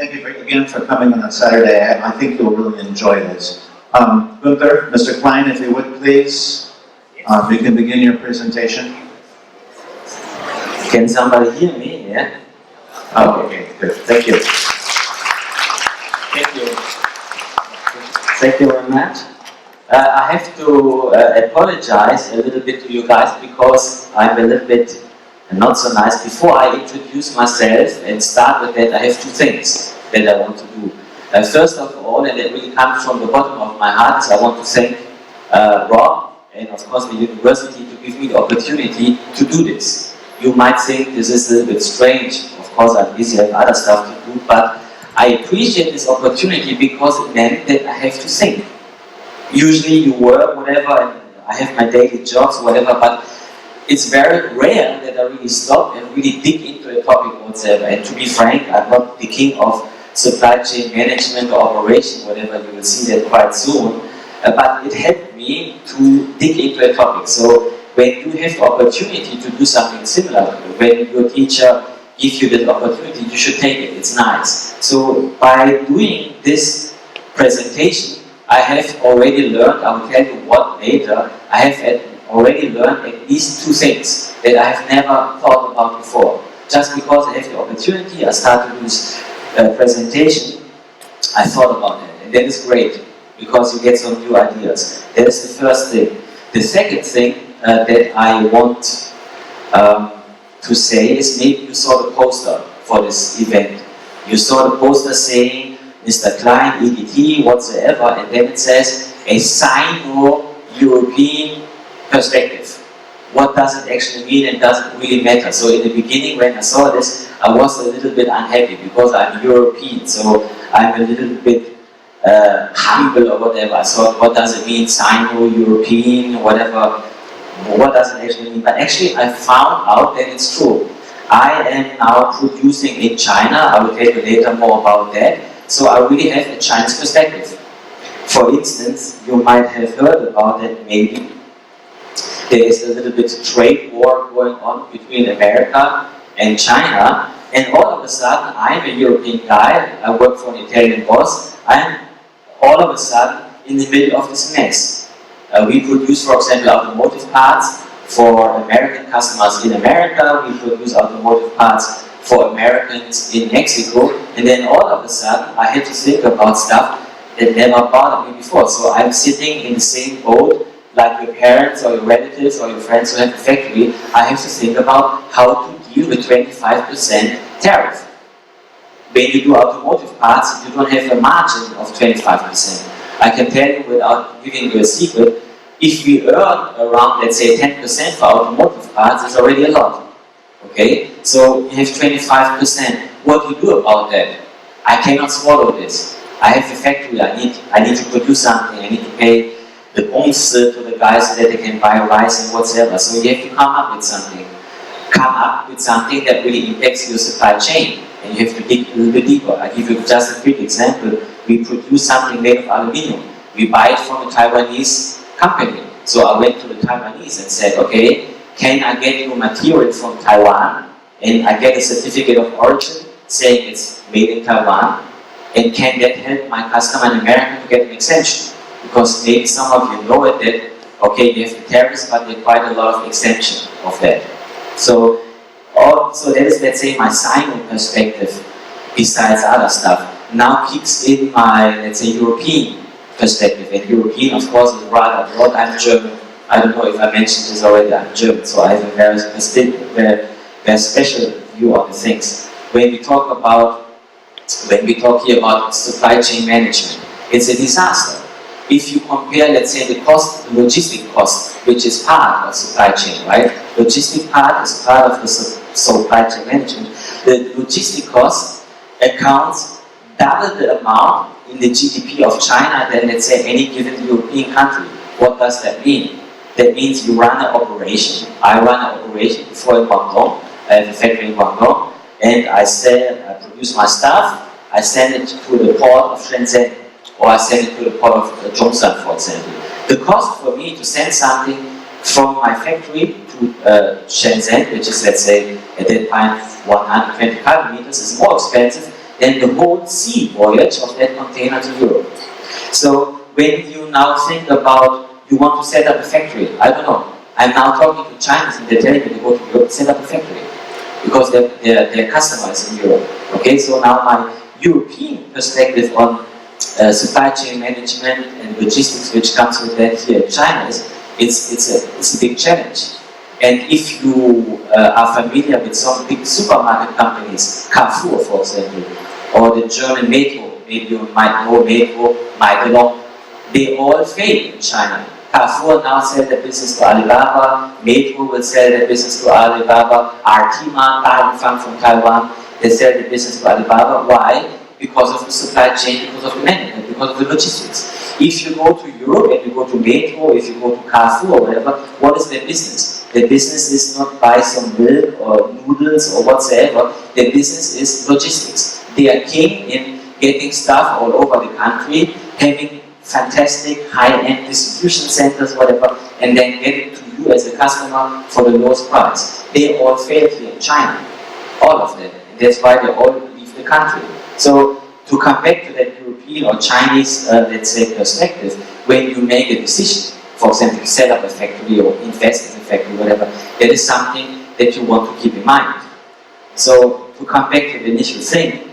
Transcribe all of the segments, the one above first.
Thank you again for coming on Saturday. I think you'll really enjoy this. Guenther, Mr. Klein, if you would please, you can begin your presentation. Can somebody hear me? Yeah? Oh, okay, good. Thank you. Thank you. Thank you very much. I have to apologize a little bit to you guys because I'm a little bit not so nice. Before I introduce myself and start with that, I have two things that I want to do. First of all, and it really comes from the bottom of my heart, I want to thank Rob and of course the university to give me the opportunity to do this. You might think this is a little bit strange. Of course, I'm busy, I have other stuff to do, but I appreciate this opportunity because it meant that I have to think. Usually you work, whatever, and I have my daily jobs, whatever, but it's very rare that I really stop and really dig into a topic whatsoever. And to be frank, I'm not the king of supply chain management or operation, whatever, you will see that quite soon. But it helped me to dig into a topic. So when you have the opportunity to do something similar, when your teacher gives you that opportunity, you should take it, it's nice. So by doing this presentation, I have already learned, I will tell you what later, I have already learned at least two things that I have never thought about before. Just because I have the opportunity, I started this presentation, I thought about it, and that is great, because you get some new ideas. That is the first thing. The second thing that I want to say is maybe you saw the poster for this event. You saw the poster saying Mr. Klein, EDT, whatsoever, and then it says a Sino-European perspective. What does it actually mean and does it really matter? So in the beginning when I saw this, I was a little bit unhappy because I'm European, so I'm a little bit humble or whatever. I thought, what does it mean, Sino-European, whatever, what does it actually mean? But actually I found out that it's true. I am now producing in China, I will tell you later more about that, so I really have a Chinese perspective. For instance, you might have heard about that maybe. There is a little bit of trade war going on between America and China, and all of a sudden, I'm a European guy, I work for an Italian boss, I'm all of a sudden in the middle of this mess. We produce, for example, automotive parts for American customers in America, we produce automotive parts for Americans in Mexico, and then all of a sudden, I had to think about stuff that never bothered me before. So I'm sitting in the same boat like your parents or your relatives or your friends who have a factory. I have to think about how to deal with 25% tariff. When you do automotive parts, you don't have a margin of 25%. I can tell you without giving you a secret, if we earn around, let's say, 10% for automotive parts, it's already a lot. Okay? So you have 25%. What do you do about that? I cannot swallow this. I have a factory, I need to produce something, I need to pay the bonus to the guys so that they can buy rice and whatever. So you have to come up with something. Come up with something that really impacts your supply chain. And you have to dig a little bit deeper. I give you just a quick example. We produce something made of aluminium. We buy it from a Taiwanese company. So I went to the Taiwanese and said, okay, can I get your material from Taiwan? And I get a certificate of origin saying it's made in Taiwan. And can that help my customer in America to get an exemption? Because maybe some of you know it that, okay, you have the tariffs, but there's quite a lot of exemption of that. So that is, let's say, my Sino perspective, besides other stuff. Now kicks in my, let's say, European perspective. And European, of course, is rather broad. I'm German. I don't know if I mentioned this already, I'm German, so I have a very special view on the things. When we talk here about supply chain management, it's a disaster. If you compare, let's say, the cost, the logistic cost, which is part of supply chain, right? Logistic part is part of the supply chain management. The logistic cost accounts double the amount in the GDP of China than, let's say, any given European country. What does that mean? That means you run an operation. I run an operation before in Guangdong. I have a factory in Guangdong, and I produce my stuff. I send it to the port of Shenzhen, or I send it to the port of Zhongshan, for example. The cost for me to send something from my factory to Shenzhen, which is, let's say, at that time 120 kilometers, is more expensive than the whole sea voyage of that container to Europe. So when you now think about you want to set up a factory, I don't know, I'm now talking to Chinese and they're telling me to go to Europe, set up a factory, because their customers in Europe. Okay, so now my European perspective on supply chain management and logistics, which comes with that here in China, is it's a big challenge. And if you are familiar with some big supermarket companies, Carrefour, for example, or the German Metro, maybe you might know Metro, Maidelong, they all fail in China. Carrefour now sell their business to Alibaba, Metro will sell their business to Alibaba, Artima, Dafang from Taiwan, they sell their business to Alibaba. Why? Because of the supply chain, because of the management, because of the logistics. If you go to Europe and you go to Metro, if you go to Carrefour or whatever, what is their business? Their business is not buy some milk or noodles or whatsoever. Their business is logistics. They are king in getting stuff all over the country, having fantastic high-end distribution centers, whatever, and then get it to you as a customer for the lowest price. They all failed here in China, all of them. And that's why they all leave the country. So to come back to that European or Chinese, let's say, perspective, when you make a decision, for example, to set up a factory or invest in a factory, whatever, that is something that you want to keep in mind. So to come back to the initial thing,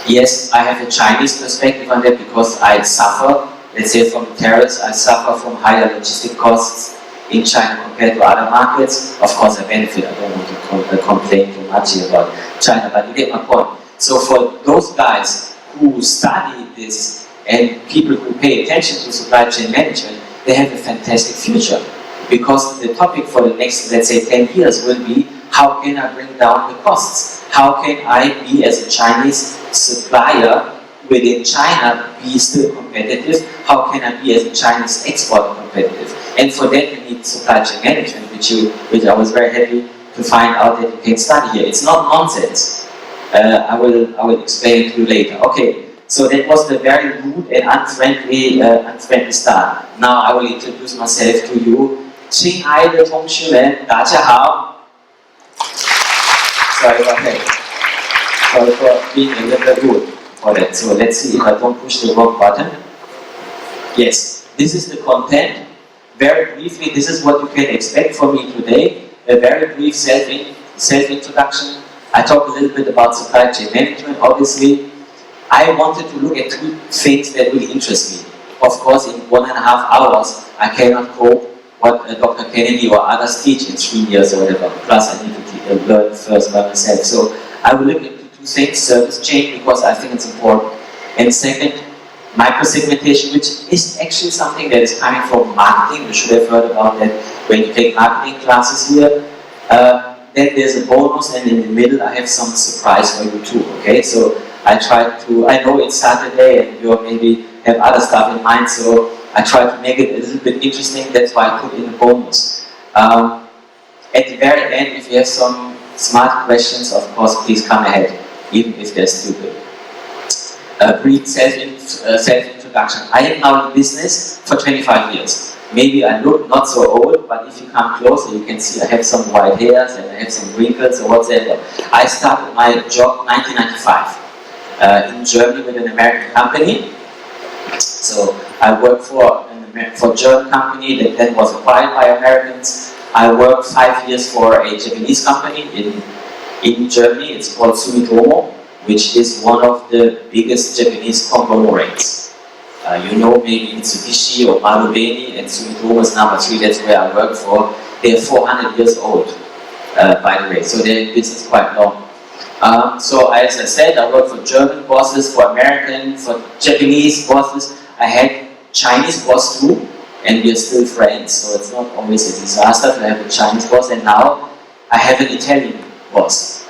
yes, I have a Chinese perspective on that because I suffer, let's say from tariffs, I suffer from higher logistic costs in China compared to other markets. Of course I benefit, I don't want to complain too much here about China, but you get my point. So for those guys who study this and people who pay attention to supply chain management, they have a fantastic future. Because the topic for the next, let's say, 10 years will be, how can I bring down the costs? How can I be, as a Chinese supplier within China, be still competitive? How can I be, as a Chinese exporter, competitive? And for that you need supply chain management, which I was very happy to find out that you can study here. It's not nonsense. I will explain to you later. Okay, so that was the very rude and unfriendly start. Now I will introduce myself to you. 亲爱的同学们，大家好。Sorry about that. Sorry for being a little bit rude for that. So let's see if I don't push the wrong button. Yes, this is the content. Very briefly, this is what you can expect from me today. A very brief self-introduction. I talk a little bit about supply chain management, obviously. I wanted to look at two things that really interest me. Of course, in 1.5 hours, I cannot cope what Dr. Kennedy or others teach in 3 years or whatever. Plus, I need to learn first by myself. So I will look into two things: service chain, because I think it's important, and second, microsegmentation, which is actually something that is coming from marketing. You should have heard about that when you take marketing classes here. Then there's a bonus, and in the middle I have some surprise for you too. Okay, so I know it's Saturday and you maybe have other stuff in mind, so I try to make it a little bit interesting. That's why I put in a bonus. At the very end, if you have some smart questions, of course, please come ahead, even if they're stupid. Brief self-introduction. I am now in business for 25 years. Maybe I look not so old, but if you come closer, you can see I have some white hairs and I have some wrinkles or whatever. I started my job 1995 in Germany with an American company. So I worked for a German company that then was acquired by Americans. I worked 5 years for a Japanese company in Germany. It's called Sumitomo, which is one of the biggest Japanese conglomerates. You know, maybe Mitsubishi or Marubeni, and Sumitomo is number 3, that's where I work for. They're 400 years old, by the way, so they're in business quite long. So as I said, I worked for German bosses, for American, for Japanese bosses. I had Chinese boss too, and we are still friends, so it's not always a disaster to have a Chinese boss, and now I have an Italian boss.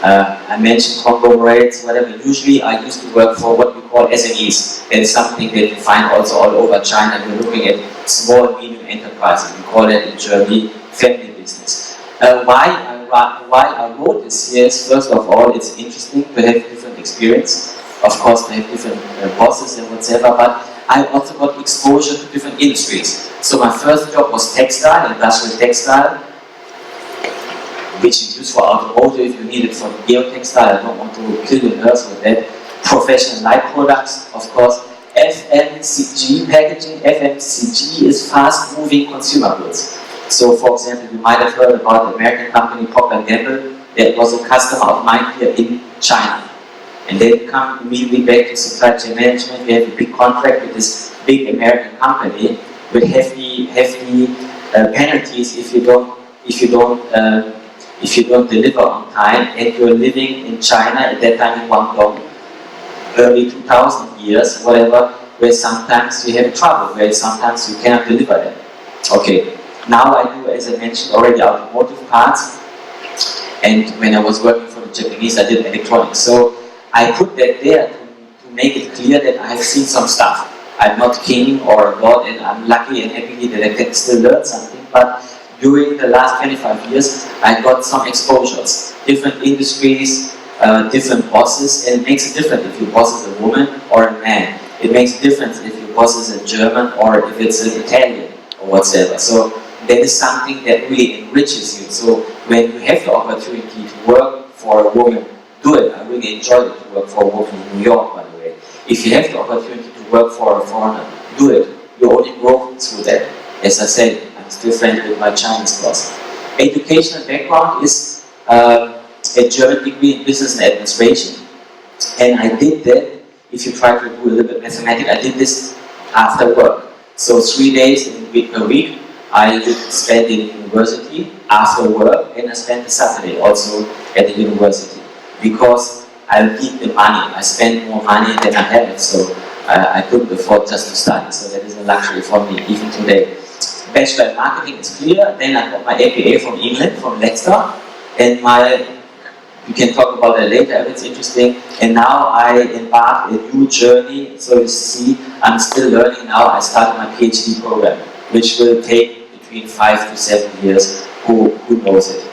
I mentioned conglomerates, whatever. Usually I used to work for what we call SMEs. That is something that you find also all over China. We're looking at small and medium enterprises. We call that in Germany family business. Why I wrote this here is, first of all, it's interesting to have different experience. Of course, to have different bosses and whatever, but I also got exposure to different industries. So my first job was textile, industrial textile. which is used for automotive, you need it for geotextile, I don't want to kill your nerves with that. Professional light products, of course. FMCG packaging, FMCG is fast moving consumer goods. So for example, you might have heard about the American company Procter & Gamble, that was a customer of mine here in China. And they come immediately back to supply chain management. We have a big contract with this big American company with hefty penalties if you don't deliver on time, and you're living in China at that time in Guangdong, early 2000 years, whatever, where sometimes you have trouble, where sometimes you cannot deliver them. Okay, now I do, as I mentioned already, automotive parts, and when I was working for the Japanese, I did electronics. So I put that there to make it clear that I have seen some stuff. I'm not king or a god, and I'm lucky and happy that I can still learn something, but during the last 25 years, I got some exposures. Different industries, different bosses, and it makes a difference if your boss is a woman or a man. It makes a difference if your boss is a German or if it's an Italian or whatsoever. So that is something that really enriches you. So when you have the opportunity to work for a woman, do it. I really enjoyed it to work for a woman in New York, by the way. If you have the opportunity to work for a foreigner, do it. You only grow through that. As I said, I'm still friends with my Chinese boss. Educational background is a German degree in business and administration. And I did that, if you try to do a little bit mathematics, I did this after work. So 3 days per week, I would spend in university after work, and I spent the Saturday also at the university. Because I need the money. I spend more money than I have, so I couldn't afford just to study. So that is a luxury for me, even today. Bachelor in marketing is clear. Then I got my MBA from England, from Leicester, and you can talk about that later if it's interesting. And now I embark a new journey. So you see, I'm still learning now. I started my PhD program, which will take between 5 to 7 years. Who knows it?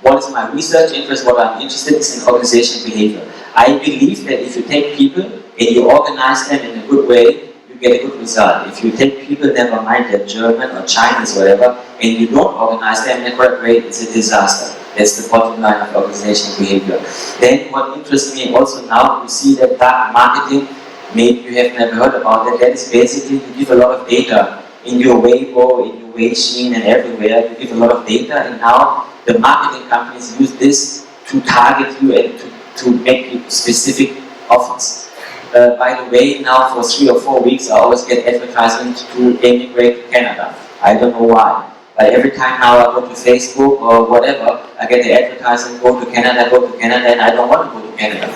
What is my research interest? What I'm interested in is in organizational behavior. I believe that if you take people and you organize them in a good way, you get a good result. If you take people, never mind they're German or Chinese or whatever, and you don't organize them in a correct way, it's a disaster. That's the bottom line of organizational behavior. Then what interests me also now, you see that dark marketing, maybe you have never heard about it, that is basically you give a lot of data in your Weibo, in your Weixin and everywhere, you give a lot of data, and now the marketing companies use this to target you and to make you specific offers. By the way, now for 3 or 4 weeks, I always get advertisements to emigrate to Canada. I don't know why. But every time now I go to Facebook or whatever, I get the advertisement, go to Canada, and I don't want to go to Canada.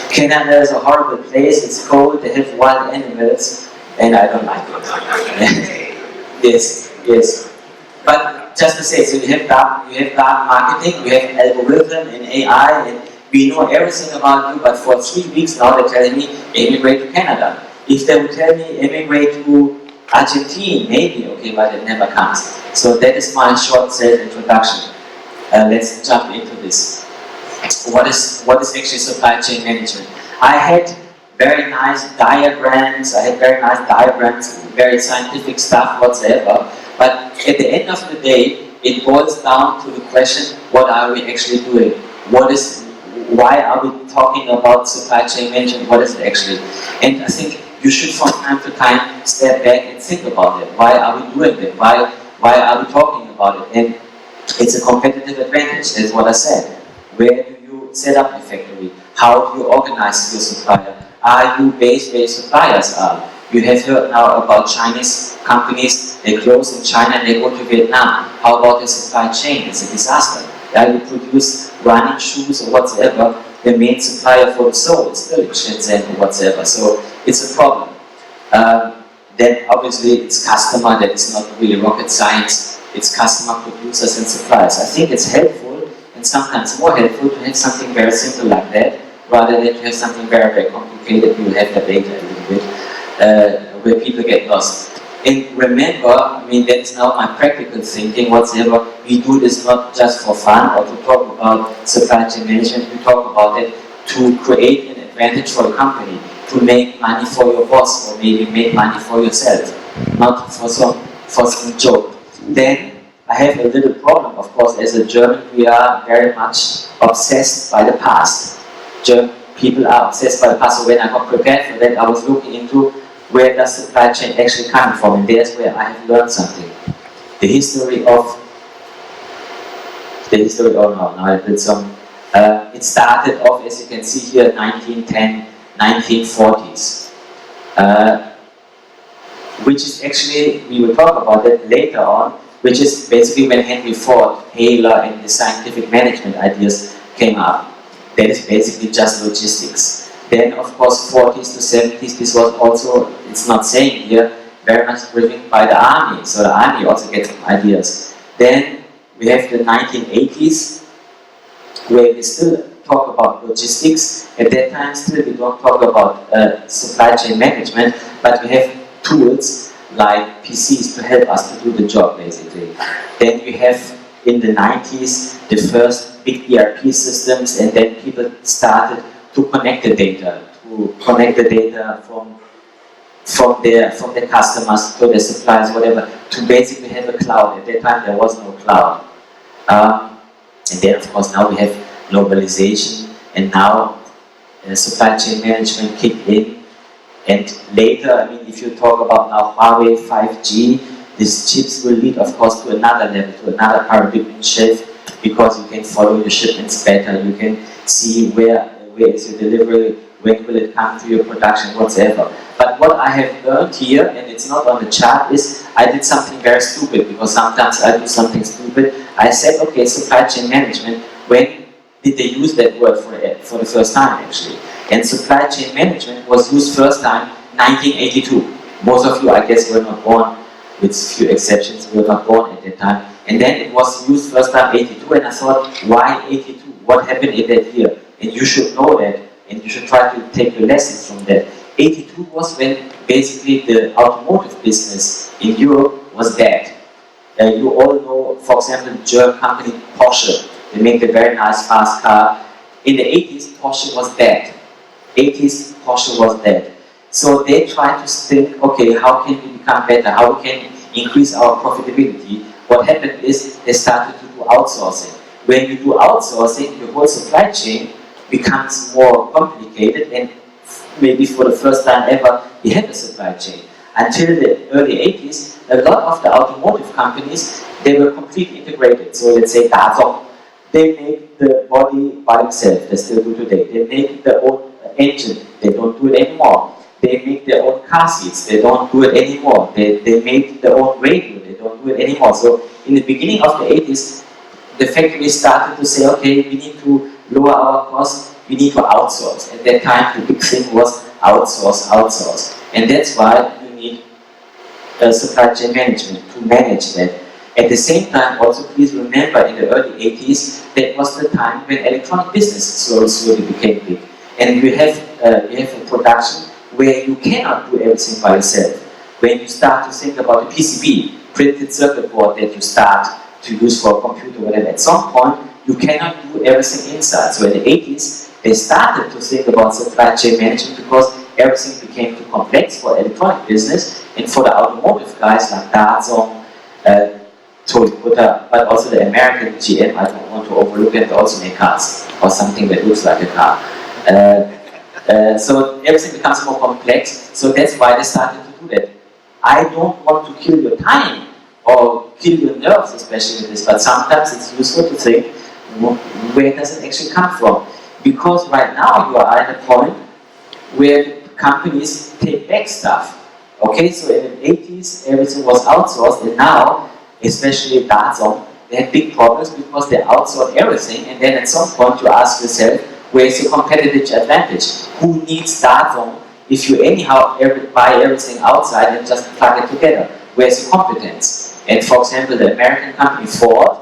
Canada is a horrible place, it's cold, they have wild animals, and I don't like it. Yes. But just to say, so you have dark marketing, you have algorithm and AI, and we know everything about you, but for 3 weeks now they're telling me, emigrate to Canada. If they would tell me, emigrate to Argentina, maybe, okay, but it never comes. So that is my short self-introduction. Let's jump into this. What is actually supply chain management? I had very nice diagrams, very scientific stuff whatsoever, but at the end of the day, it boils down to the question, what are we actually doing? Why are we talking about supply chain management? What is it actually? And I think you should from time to time step back and think about it. Why are we doing it? Why are we talking about it? And it's a competitive advantage, that's what I said. Where do you set up a factory? How do you organize your supplier? Are you based where suppliers are? You have heard now about Chinese companies, they close in China and they go to Vietnam. How about the supply chain? It's a disaster. You produce running shoes or whatsoever, the main supplier for the sole is still in Shenzhen or whatsoever. So it's a problem. Then obviously it's customer, that is not really rocket science. It's customer, producers and suppliers. I think it's helpful and sometimes more helpful to have something very simple like that, rather than to have something very, very complicated. You have the data a little bit, where people get lost. And remember, that's now my practical thinking whatsoever. We do this not just for fun or to talk about supply chain management. We talk about it to create an advantage for a company, to make money for your boss or maybe make money for yourself, not for some joke. Then I have a little problem, of course. As a German, we are very much obsessed by the past. German people are obsessed by the past. So when I got prepared for that, I was looking into where does supply chain actually come from, and there's where I have learned something. The history of now I did some. It started off, as you can see here, 1910, 1940s. Which is actually, we will talk about that later on, which is basically when Henry Ford, Taylor, and the scientific management ideas came up. That is basically just logistics. Then, of course, 40s to 70s, this was also, it's not saying here, very much driven by the army. So the army also gets some ideas. Then we have the 1980s, where we still talk about logistics. At that time, still we don't talk about supply chain management, but we have tools like PCs to help us to do the job, basically. Then we have, in the 90s, the first big ERP systems, and then people started to connect the data, from their customers to their suppliers, whatever, to basically have a cloud. At that time, there was no cloud. And then, of course, now we have globalization, and now supply chain management kicked in. And later, I mean, if you talk about now Huawei 5G, these chips will lead, of course, to another level, to another paradigm shift, because you can follow your shipments better, you can see where is your delivery, when will it come to your production, whatsoever. But what I have learned here, and it's not on the chart, is I did something very stupid, because sometimes I do something stupid. I said, okay, supply chain management, when did they use that word for the first time, actually? And supply chain management was used first time 1982. Most of you, I guess, were not born, with few exceptions, were not born at that time. And then it was used first time 82, and I thought, why 82? What happened in that year? And you should know that, and you should try to take your lessons from that. 82 was when basically the automotive business in Europe was dead. You all know, for example, the German company Porsche. They make a very nice fast car. In the 80s, Porsche was dead. 80s, Porsche was dead. So they tried to think, okay, how can we become better? How we can increase our profitability? What happened is they started to do outsourcing. When you do outsourcing, your whole supply chain becomes more complicated, and maybe for the first time ever, you have a supply chain. Until the early 80s, a lot of the automotive companies, they were completely integrated. So let's say Datsun, they make the body by themselves, they still do today. They make their own engine, they don't do it anymore. They make their own car seats, they don't do it anymore. They make their own radio, they don't do it anymore. So in the beginning of the 80s, the factories started to say, okay, we need to lower our costs, we need to outsource. At that time, the big thing was outsource. And that's why you need supply chain management to manage that. At the same time, also please remember, in the early 80s, that was the time when electronic business slowly became big. And we have a production where you cannot do everything by yourself. When you start to think about the PCB, printed circuit board that you start to use for a computer, whatever, at some point, you cannot do everything inside. So in the 80s, they started to think about supply chain management because everything became too complex for electronic business, and for the automotive guys like Datsun, Toyota, but also the American GM, I don't want to overlook it, they also make cars, or something that looks like a car. So everything becomes more complex, so that's why they started to do that. I don't want to kill your time, or kill your nerves, especially with this, but sometimes it's useful to think, where does it actually come from? Because right now you are at a point where companies take back stuff. Okay, so in the 80s everything was outsourced, and now, especially Datsun, they had big problems because they outsourced everything, and then at some point you ask yourself, where's your competitive advantage? Who needs Datsun if you anyhow buy everything outside and just plug it together? Where's your competence? And for example, the American company Ford,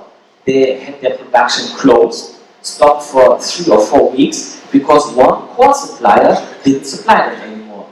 they had their production closed, stopped for 3 or 4 weeks because one core supplier didn't supply them anymore.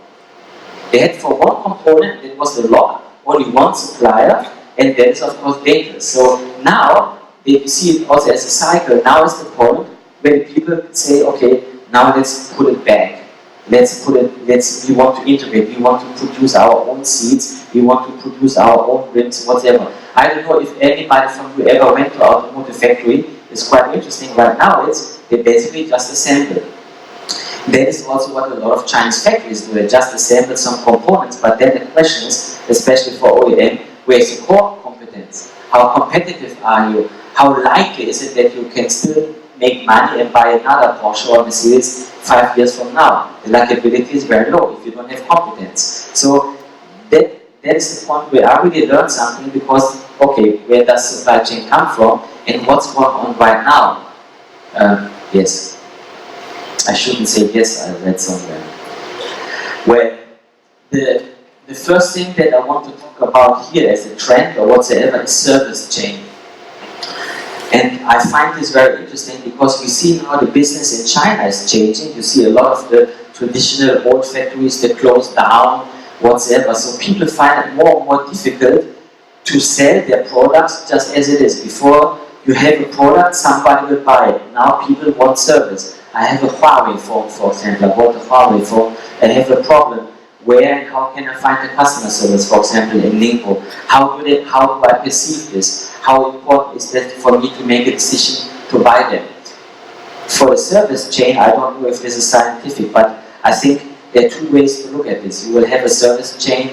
They had for one component, it was the lock, only one supplier, and that is of course dangerous. So now, you see it also as a cycle. Now is the point where people say, okay, now let's put it back. We want to integrate, we want to produce our own seats, we want to produce our own rims, whatever. I don't know if anybody from you ever went to automotive factory. It's quite interesting. Right now, they basically just assemble. That is also what a lot of Chinese factories do. They just assemble some components, but then the question is, especially for OEM, where's your core competence? How competitive are you? How likely is it that you can still make money and buy another Porsche or Mercedes 5 years from now? The likability is very low if you don't have competence. So that is the point where I really learned something, because, okay, where does supply chain come from and what's going on right now? Yes. I shouldn't say yes, I read somewhere. Well, the first thing that I want to talk about here as a trend or whatsoever is service chain. And I find this very interesting because we see now the business in China is changing. You see a lot of the traditional old factories that close down, whatsoever. So people find it more and more difficult to sell their products just as it is. Before you have a product, somebody will buy it. Now people want service. I have a Huawei phone, for example. I bought a Huawei phone. I have a problem. Where and how can I find the customer service, for example, in Ningbo? How do I perceive this? How important is that for me to make a decision to buy them? For the service chain, I don't know if this is scientific, but I think there are two ways to look at this. You will have a service chain,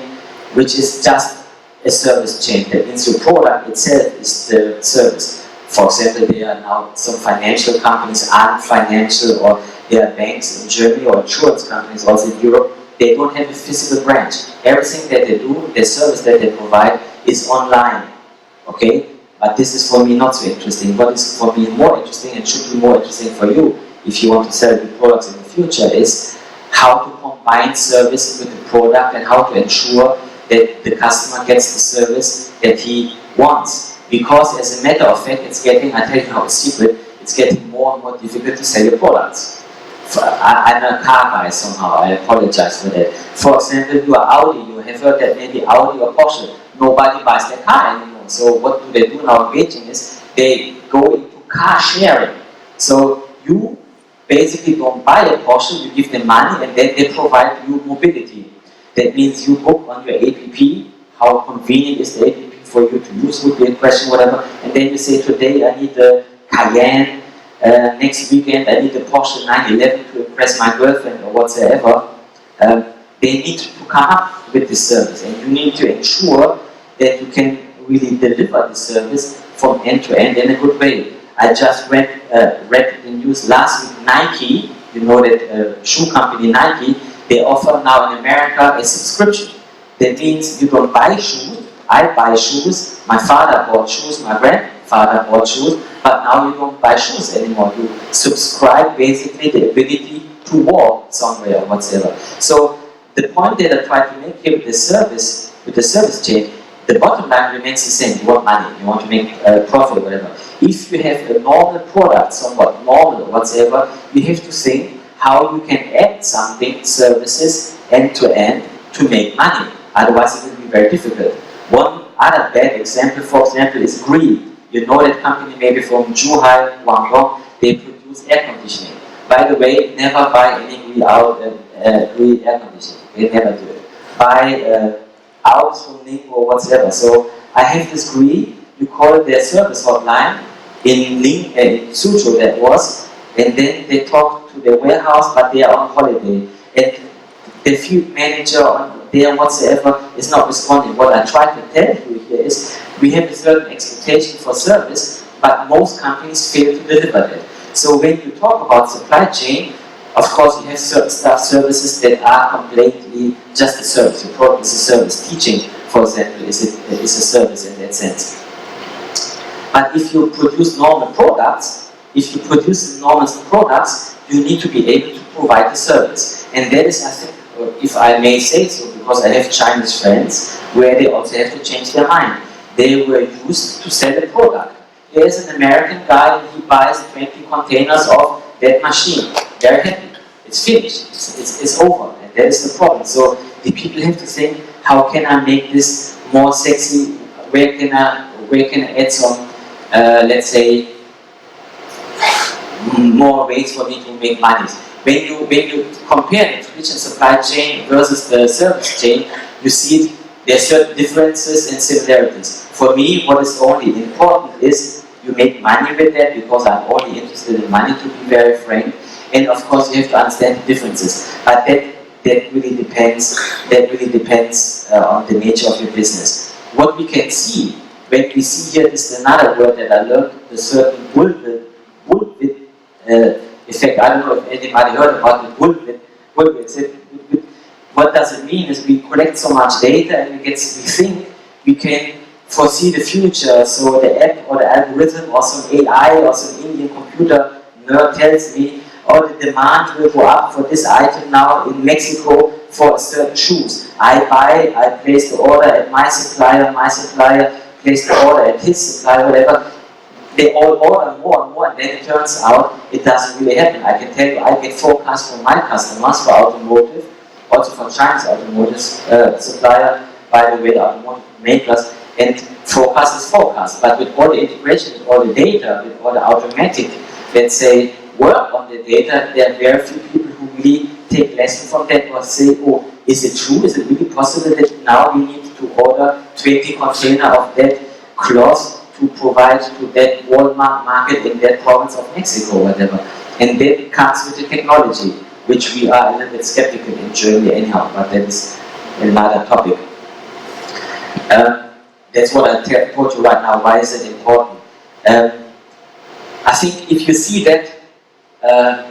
which is just a service chain. That means your product itself is the service. For example, there are now some financial companies, Ant Financial, or there are banks in Germany or insurance companies also in Europe. They don't have a physical branch. Everything that they do, the service that they provide, is online. Okay? But this is for me not so interesting. What is for me more interesting and should be more interesting for you if you want to sell your products in the future is how to combine service with the product and how to ensure that the customer gets the service that he wants. Because as a matter of fact, it's getting, I tell you now a secret, it's getting more and more difficult to sell your products. I'm a car guy somehow, I apologize for that. For example, you are Audi, you have heard that maybe Audi or Porsche, nobody buys their car anymore. So what do they do now in Beijing is, they go into car sharing. So you basically don't buy a Porsche, you give them money and then they provide you mobility. That means you book on your app, how convenient is the app for you to use would be a question, whatever, and then you say today I need a Cayenne, next weekend I need a Porsche 911 to impress my girlfriend or whatsoever. They need to come up with this service, and you need to ensure that you can really deliver the service from end to end in a good way. I just read the news last week, Nike, you know that shoe company Nike, they offer now in America a subscription. That means you don't buy shoes, I buy shoes, my father bought shoes, my grandfather bought shoes, but now you don't buy shoes anymore. You subscribe basically the ability to walk somewhere or whatsoever. So the point that I try to make here with the service chain, the bottom line remains the same. You want money, you want to make profit or whatever. If you have a normal product, somewhat normal or whatsoever, you have to think how you can add something, services, end to end, to make money. Otherwise it will be very difficult. One other bad example, for example, is Green. You know that company maybe from Zhuhai, Guangdong, they produce air conditioning. By the way, never buy any Green air conditioning. They never do it. Buy out from Ningbo or whatsoever. So I have this Green, you call their service hotline in Suzhou that was, and then they talk to the warehouse, but they are on holiday. And the field manager there whatsoever is not responding. What I try to tell you here is we have a certain expectation for service, but most companies fail to deliver that. So when you talk about supply chain, of course you have certain services that are completely just a service. Your product is a service. Teaching, for example, is a service in that sense. But if you produce normal products, you need to be able to provide the service. And that is, I think, if I may say so, because I have Chinese friends where they also have to change their mind. They were used to sell a product. Here's an American guy and he buys 20 containers of that machine. Very happy. It's finished. It's over. And that is the problem. So the people have to think, how can I make this more sexy? Where can I add some, let's say, more ways for me to make money? When you compare the traditional supply chain versus the service chain, you see there are certain differences and similarities. For me, what is only important is you make money with that, because I'm only interested in money, to be very frank. And of course, you have to understand the differences. But that really depends. That really depends on the nature of your business. What we can see, when we see here, is another word that I learned, the certain bullwhip effect. I don't know if anybody heard about the bullwhip. What does it mean? Is we collect so much data and we think we can foresee the future. So the app or the algorithm or some AI or some Indian computer nerd tells me, oh, the demand will go up for this item now in Mexico for certain shoes. I place the order at my supplier placed the order at his supplier, whatever. They all order more and more, and then it turns out it doesn't really happen. I can tell you, I get forecasts from my customers for automotive, also for Chinese automotive supplier, by the way, the automotive makers, and forecast is forecast. But with all the integration, with all the data, with all the automatic, let's say, work on the data, there are very few people who really take lesson from that or say, oh, is it true? Is it really possible that now we need to order 20 containers of that cloth to provide to that Walmart market in that province of Mexico or whatever? And that comes with the technology, which we are a little bit skeptical in Germany anyhow, but that is another topic. That's what I told you right now. Why is it important? I think if you see that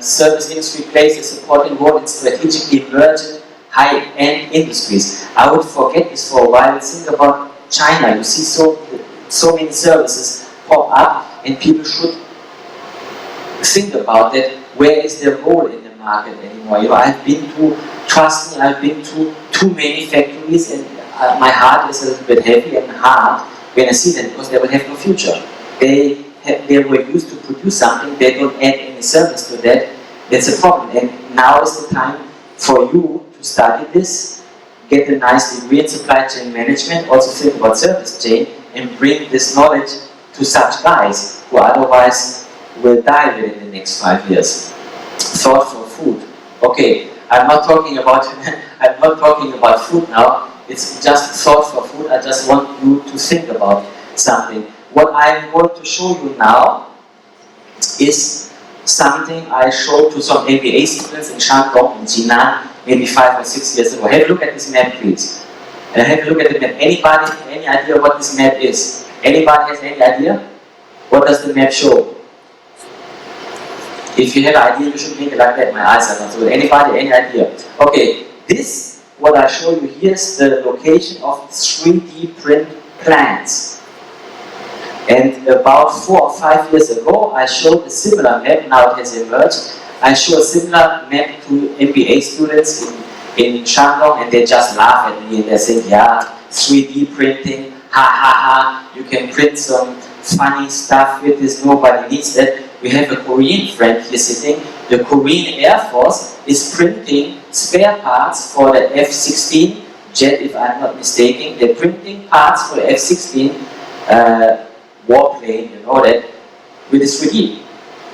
service industry plays a supporting role in strategic emergent high-end industries, I would forget this for a while and think about China. You see so many services pop up, and people should think about that. Where is their role in the market anymore? You know, I've been to too many factories, and my heart is a little bit heavy and hard when I see them, because they will have no future. They were used to produce something, they don't add any service to that. That's a problem. And now is the time for you to study this, get a nice degree in supply chain management, also think about service chain, and bring this knowledge to such guys who otherwise will die within the next 5 years. Thought for food. Okay, I'm not talking about food now. It's just thought for food. I just want you to think about something. What I'm going to show you now is something I showed to some MBA students in Shandong, in Jinan, maybe 5 or 6 years ago. Have a look at this map, please. Have a look at the map. Anybody have any idea what this map is? Anybody has any idea? What does the map show? If you have an idea, you should make it like that. My eyes are not so good. Anybody, any idea? Okay, this, what I show you here, is the location of 3D print plants. And about 4 or 5 years ago, I showed a similar map. Now it has emerged. I show a similar map to MBA students in Shandong, and they just laugh at me and they say, yeah, 3D printing, ha ha ha, you can print some funny stuff with this, nobody needs that. We have a Korean friend here sitting. The Korean Air Force is printing spare parts for the F-16 jet, if I'm not mistaken. They're printing parts for the F-16 warplane, you know that, with a 3D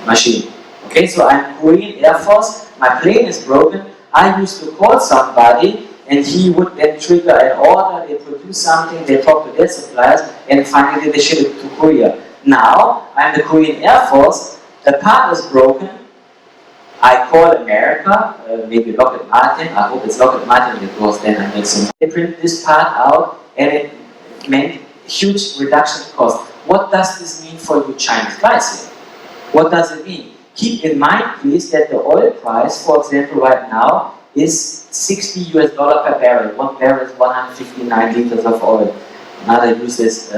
machine. Okay, so I'm Korean Air Force, my plane is broken, I used to call somebody, and he would then trigger an order, they produce something, they talk to their suppliers, and finally they ship it to Korea. Now, I'm the Korean Air Force, the part is broken, I call America, maybe Lockheed Martin, I hope it's Lockheed Martin because then I make some. They print this part out, and it meant huge reduction in cost. What does this mean for you Chinese guys here? What does it mean? Keep in mind, please, that the oil price, for example, right now is $60 per barrel. 1 barrel is 159 liters of oil. Another uses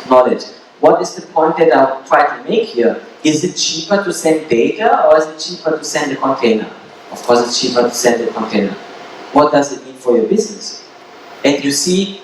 knowledge. What is the point that I try to make here? Is it cheaper to send data, or is it cheaper to send a container? Of course, it's cheaper to send a container. What does it mean for your business? And you see,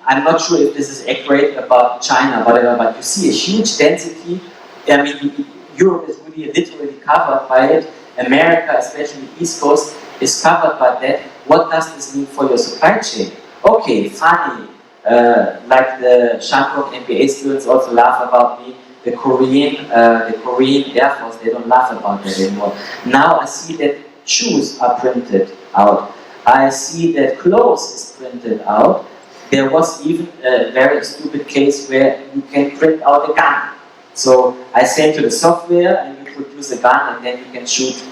I'm not sure if this is accurate about China, whatever, but you see a huge density. I mean, Europe is really literally covered by it. America, especially the East Coast, is covered by that. What does this mean for your supply chain? Okay, funny. Like the Shandong MBA students also laugh about me. The Korean Air Force, they don't laugh about that anymore. Now I see that shoes are printed out. I see that clothes is printed out. There was even a very stupid case where you can print out a gun. So I send you the software and you produce a gun and then you can shoot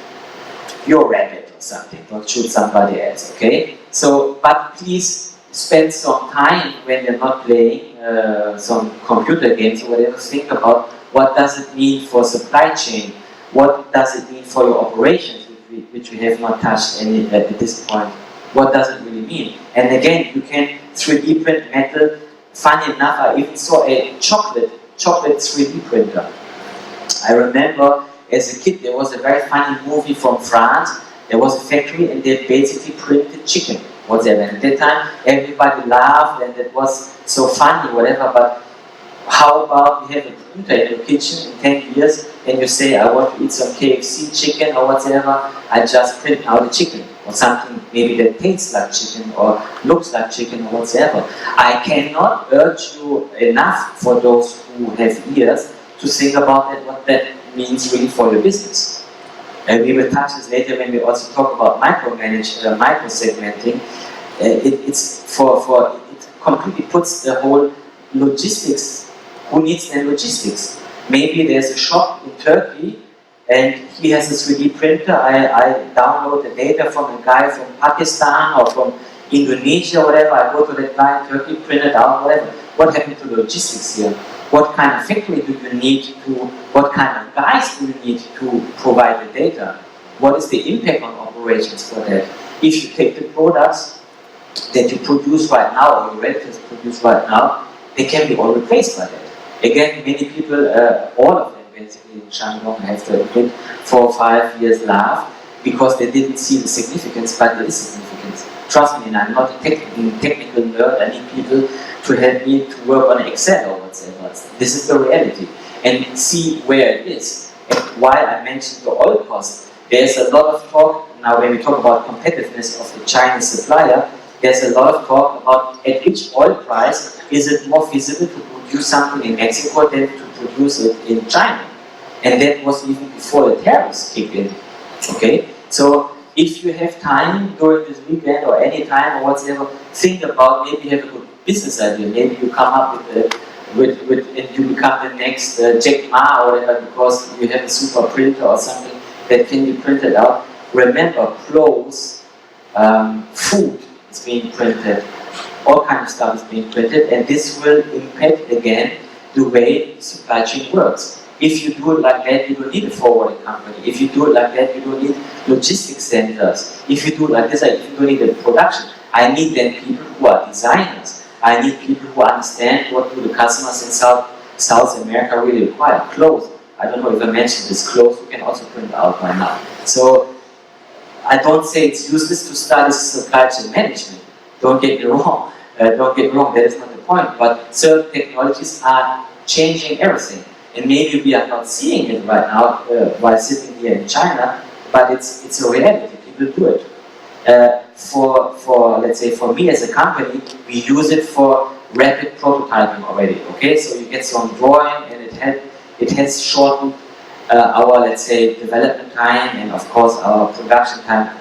your rabbit or something, don't shoot somebody else, okay? So, but please spend some time when you're not playing some computer games or whatever, think about what does it mean for supply chain, what does it mean for your operations, which we have not touched any at this point. What does it really mean? And again, you can 3D print metal. Funny enough, I even saw a chocolate 3D printer. I remember as a kid there was a very funny movie from France. There was a factory and they basically printed chicken, whatever. And at that time everybody laughed and it was so funny, whatever, but how about you have a printer in your kitchen in 10 years and you say, I want to eat some KFC chicken or whatever, I just print out a chicken or something maybe that tastes like chicken or looks like chicken or whatever. I cannot urge you enough for those who have ears to think about that, what that means really for your business. And we will touch this later when we also talk about micro-segmenting. It completely puts the whole logistics. Who needs the logistics? Maybe there's a shop in Turkey and he has a 3D printer. I download the data from a guy from Pakistan or from Indonesia, whatever. I go to that guy in Turkey, print it out, whatever. What happened to logistics here? What kind of factory do you need to, what kind of guys do you need to provide the data? What is the impact on operations for that? If you take the products that you produce right now, or your relatives produce right now, they can be all replaced by that. Again, many people, all of them basically in Shandong have to admit 4 or 5 years laugh because they didn't see the significance, but there is significance. Trust me, and I'm not a technical nerd, I need people to help me to work on Excel or whatever. This is the reality. And see where it is. And why I mentioned the oil cost, there's a lot of talk, now when we talk about competitiveness of the Chinese supplier, there's a lot of talk about at which oil price is it more feasible to produce something in Mexico than to produce it in China. And that was even before the tariffs kicked in. Okay? So if you have time during this weekend or any time or whatever, think about maybe you have a good business idea. Maybe you come up with and you become the next Jack Ma or whatever because you have a super printer or something that can be printed out. Remember, clothes, food is being printed, all kinds of stuff is being printed, and this will impact again the way supply chain works. If you do it like that, you don't need a forwarding company. If you do it like that, you don't need logistics centers. If you do it like this, you don't need a production. I need then people who are designers. I need people who understand what do the customers in South America really require. Clothes. I don't know if I mentioned this. Clothes you can also print out by now. So I don't say it's useless to study supply chain management. Don't get me wrong. Don't get me wrong. That is not the point. But certain technologies are changing everything. And maybe we are not seeing it right now while sitting here in China, but it's a reality. People do it. Let's say for me as a company, we use it for rapid prototyping already. Okay, so you get some drawing, and it has shortened our, let's say, development time and of course our production time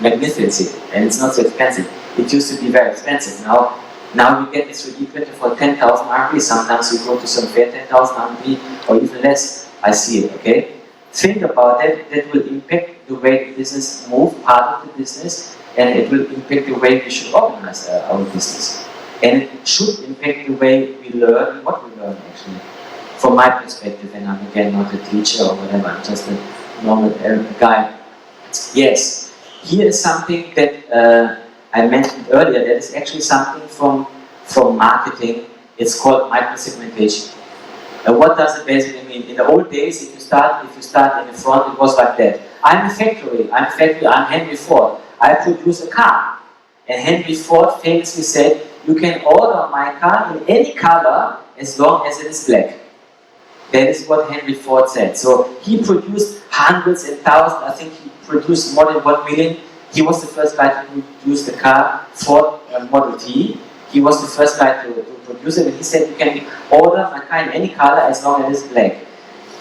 magnificently. And it's not so expensive. It used to be very expensive. Now you get this 3D printer for 10,000 RMB. Sometimes you go to some fair 10,000 RMB or even less. I see it, okay? Think about it. That will impact the way the business moves, part of the business, and it will impact the way we should organize our business. And it should impact the way we learn, what we learn actually. From my perspective, and I'm again not a teacher or whatever, I'm just a normal guy. Yes, here is something that I mentioned earlier, that is actually something from marketing. It's called micro-segmentation. And what does it basically mean? In the old days, if you start in the front, it was like that. I'm Henry Ford. I produce a car. And Henry Ford famously said, you can order my car in any color as long as it is black. That is what Henry Ford said. So he produced hundreds and thousands, I think he produced more than 1 million. He was the first guy to produce the car, Ford Model T. He was the first guy to produce it, and he said you can order my car in any color as long as it's black.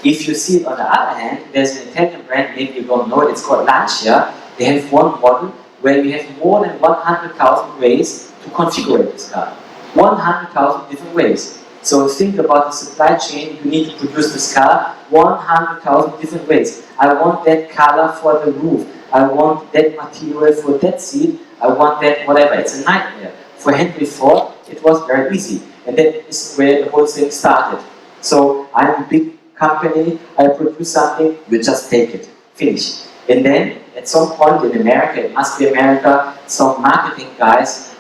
If you see it on the other hand, there's an Italian brand, maybe you don't know it, it's called Lancia. They have one model where you have more than 100,000 ways to configure this car. 100,000 different ways. So think about the supply chain. You need to produce this car 100,000 different ways. I want that color for the roof. I want that material for that seat. I want that whatever. It's a nightmare. For Henry Ford, it was very easy. And that is where the whole thing started. So I'm a big company, I produce something, you just take it. Finish. And then at some point in America, it must be America, some marketing guys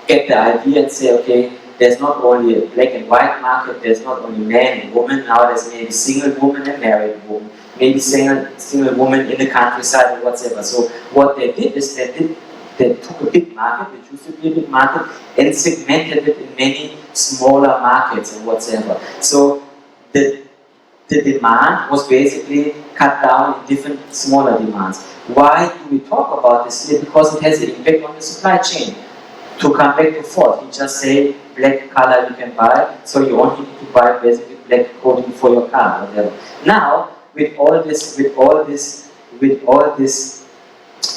get the idea and say, okay, there's not only a black and white market, there's not only man and woman, now there's maybe single woman and married woman, maybe single woman in the countryside or whatever. So what they did is they took a big market, which used to be a big market, and segmented it in many smaller markets and whatever. So the demand was basically cut down in different smaller demands. Why do we talk about this here? Because it has an impact on the supply chain. To come back to Ford, he just say black color you can buy, so you only need to buy basically black coating for your car, whatever. Now, with all these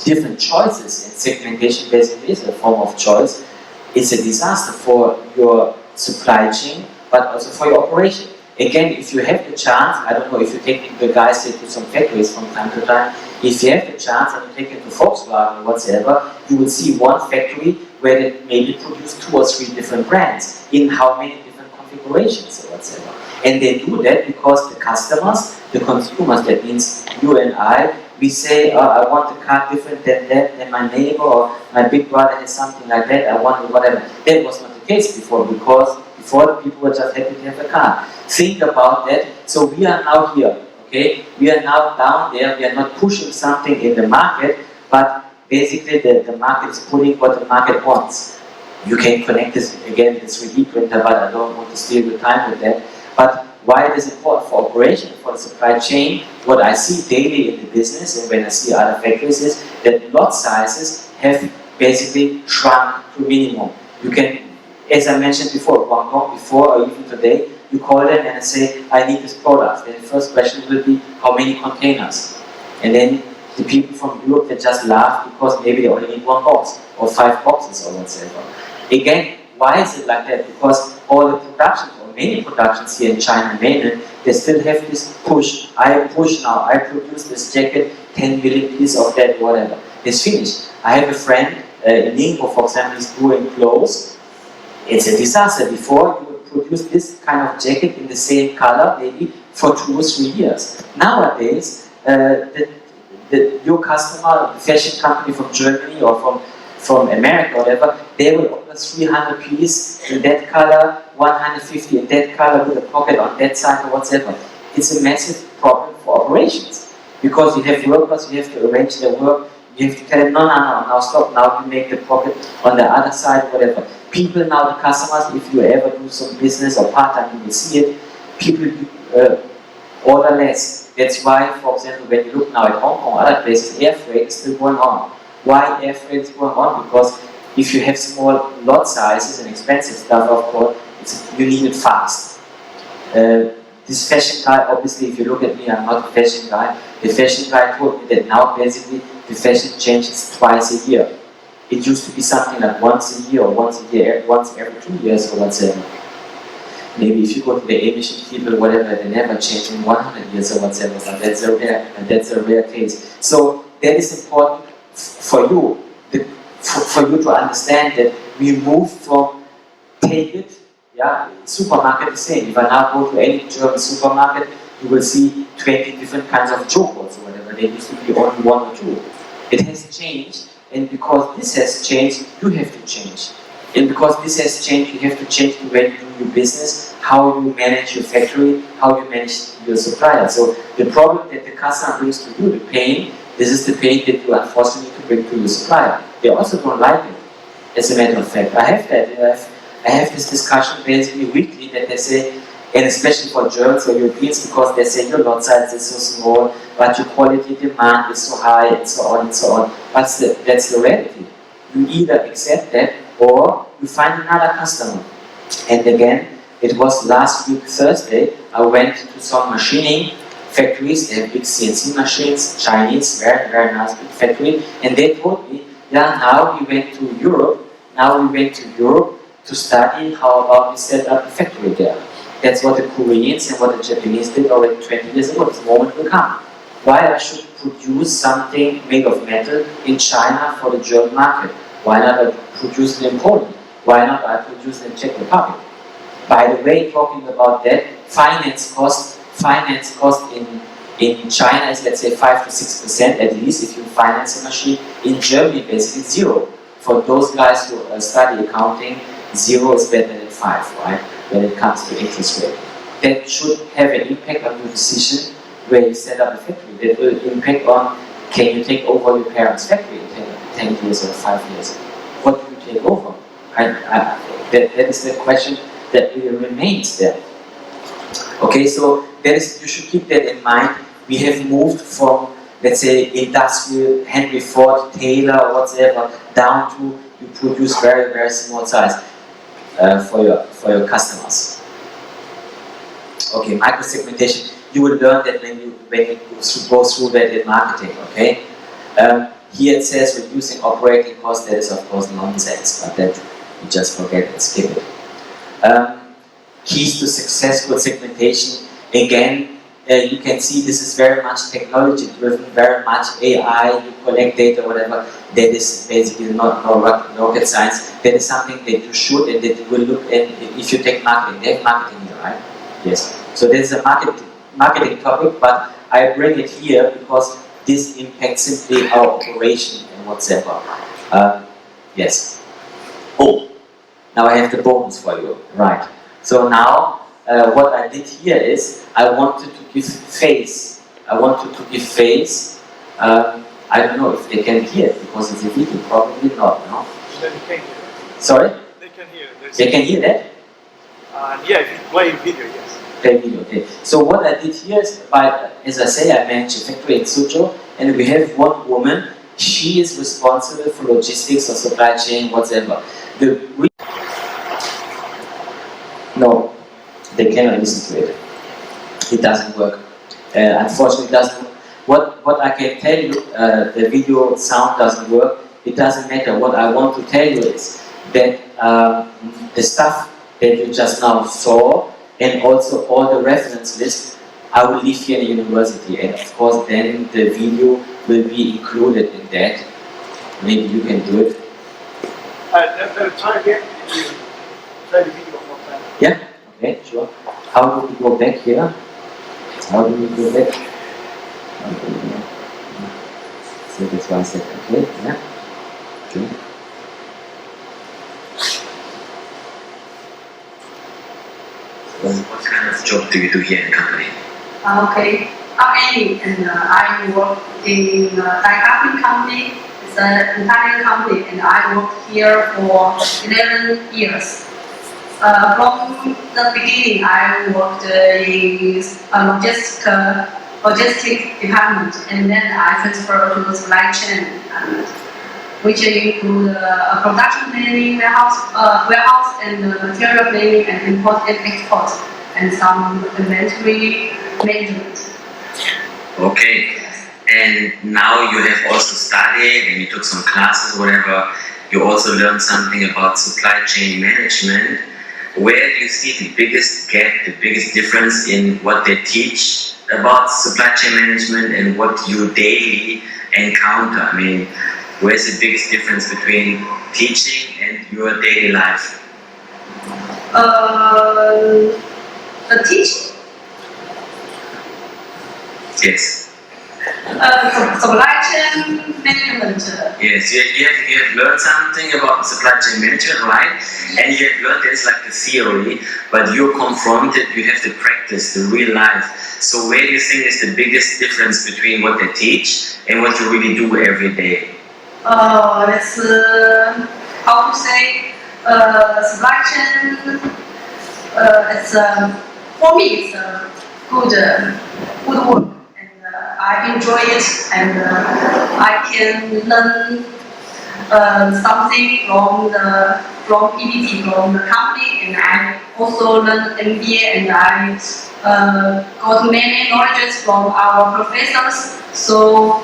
different choices, and segmentation basically is a form of choice, it's a disaster for your supply chain, but also for your operation. Again, if you have the chance, I don't know if you take the guys here to some factories from time to time, if you have the chance and you take it to Volkswagen or whatsoever, you will see one factory where they maybe produce 2 or 3 different brands in how many different configurations or whatsoever. And they do that because the customers, the consumers, that means you and I, we say, I want the car different than that, than my neighbor or my big brother has something like that, I want whatever. That was not the case before, because before the people were just happy to have a car. Think about that. So we are now here, okay? We are now down there, we are not pushing something in the market, but basically the market is putting what the market wants. You can connect this again with 3D printer, but I don't want to steal your time with that. But why it is important for operation, for the supply chain, what I see daily in the business and when I see other factories is that lot sizes have basically shrunk to minimum. You can, as I mentioned before, Guangdong before or even today, you call them and say, I need this product. Then the first question will be, how many containers? And then the people from Europe, they just laugh because maybe they only need 1 box or 5 boxes or whatever. Again, why is it like that? Because all the productions, or many productions here in China mainland, they still have this push. I push now, I produce this jacket, 10 million pieces of that, whatever. It's finished. I have a friend in Ningbo, for example, is doing clothes. It's a disaster. Before, you would produce this kind of jacket in the same color, maybe for 2 or 3 years. Nowadays, your customer, the fashion company from Germany or from America or whatever, they will order 300 pieces in that color, 150 in that color with a pocket on that side or whatever. It's a massive problem for operations. Because you have workers, you have to arrange their work, you have to tell them, no, now stop, now you make the pocket on the other side, whatever. People now, the customers, if you ever do some business or part-time, you will see it, people order less. That's why, for example, when you look now at Hong Kong, other places, air freight is still going on. Why air freight is going on? Because if you have small lot sizes and expensive stuff, of course, you need it fast. This fashion guy, obviously, if you look at me, I'm not a fashion guy. The fashion guy told me that now basically the fashion changes twice a year. It used to be something like once a year or once every 2 years or whatever. Maybe if you go to the Asian people, whatever, they never change in 100 years or whatever, but that's a rare case. So that is important for you, for you to understand that we move from take it, yeah, supermarket the same. If I now go to any German supermarket, you will see 20 different kinds of chocolates or whatever. There used to be only 1 or 2. It has changed, and because this has changed, you have to change. And because this has changed, you have to change the way you do your business, how you manage your factory, how you manage your supplier. So the problem that the customer brings to you, the pain, this is the pain that you unfortunately need to bring to your supplier. They also don't like it, as a matter of fact. I have that. I have this discussion basically weekly that they say, and especially for Germans or Europeans, because they say your lot size is so small, but your quality demand is so high, and so on and so on. But that's the reality. You either accept that or you find another customer. And again, it was last week, Thursday, I went to some machining factories. They have big CNC machines, Chinese, very, very nice big factory. And they told me Yeah, now we went to Europe. Now we went to Europe to study how about we set up a factory there. That's what the Koreans and what the Japanese did already 20 years ago. This moment will come. Why I should produce something made of metal in China for the German market? Why not I produce it in Poland? Why not I produce it in Czech Republic? By the way, talking about that, finance cost in China is, let's say, 5 to 6% at least if you finance a machine. In Germany, basically zero. For those guys who study accounting, 0 is better than 5, right? When it comes to interest rate. That should have an impact on your decision where you set up a factory. That will impact on, can you take over your parents' factory in 10 years or 5 years? What do you take over? That is the question that remains there. Okay, so you should keep that in mind. We have moved from, let's say, industrial, Henry Ford, Taylor, or whatever, down to you produce very, very small size for your customers. Okay, micro-segmentation. You will learn that when you go through that in marketing. Okay. Here it says reducing operating costs. That is of course nonsense, but that you just forget and skip it. Keys to successful segmentation. Again, you can see this is very much technology driven, very much AI, you collect data, whatever. That is basically not rocket science. That is something that you should and that you will look at if you take marketing. They have marketing here, right? Yes. So there's a marketing topic, but I bring it here because this impacts simply our operation and whatsoever. Yes. Oh, now I have the bonus for you. Right. So now, what I did here is I wanted to give face. I don't know if they can hear it because it's a video. Probably not. No. They can hear. Sorry. They can hear. They can hear that. Yeah, if you play video, yes. Play video. Okay. So what I did here is, as I say, I manage a factory in Suzhou, and we have one woman. She is responsible for logistics or supply chain, whatever. No, they cannot listen to it. It doesn't work. Unfortunately, it doesn't work. What I can tell you, the video sound doesn't work. It doesn't matter. What I want to tell you is that the stuff that you just now saw, and also all the reference lists, I will leave here in the university, and of course then the video will be included in that. Maybe you can do it. Try again. You play the video one more time. Yeah? Okay, sure. How do we go back here? How do we go back? So that's why I said, okay, yeah. Okay. What kind of job do you do here in the company? Okay, I'm Amy, and I work in a die-casting company. It's an Italian company, and I worked here for 11 years. From the beginning, I worked in logistics department, and then I transferred to the supply chain, which include production planning, warehouse and material planning, and import and export, and some inventory management. Okay. And now you have also studied and you took some classes, whatever. You also learned something about supply chain management. Where do you see the biggest gap, the biggest difference in what they teach about supply chain management and what you daily encounter? I mean, where's the biggest difference between teaching and your daily life? The teaching? Yes. Supply chain management. Yes, you have learned something about supply chain management, right? And you have learned that it's like the theory, but you're confronted, you have to practice the real life. So where do you think is the biggest difference between what they teach and what you really do every day? That's how to say, supply chain. It's for me, it's good work. I enjoy it, and I can learn something from PPT, from the company, and I also learn MBA, and I got many knowledges from our professors. So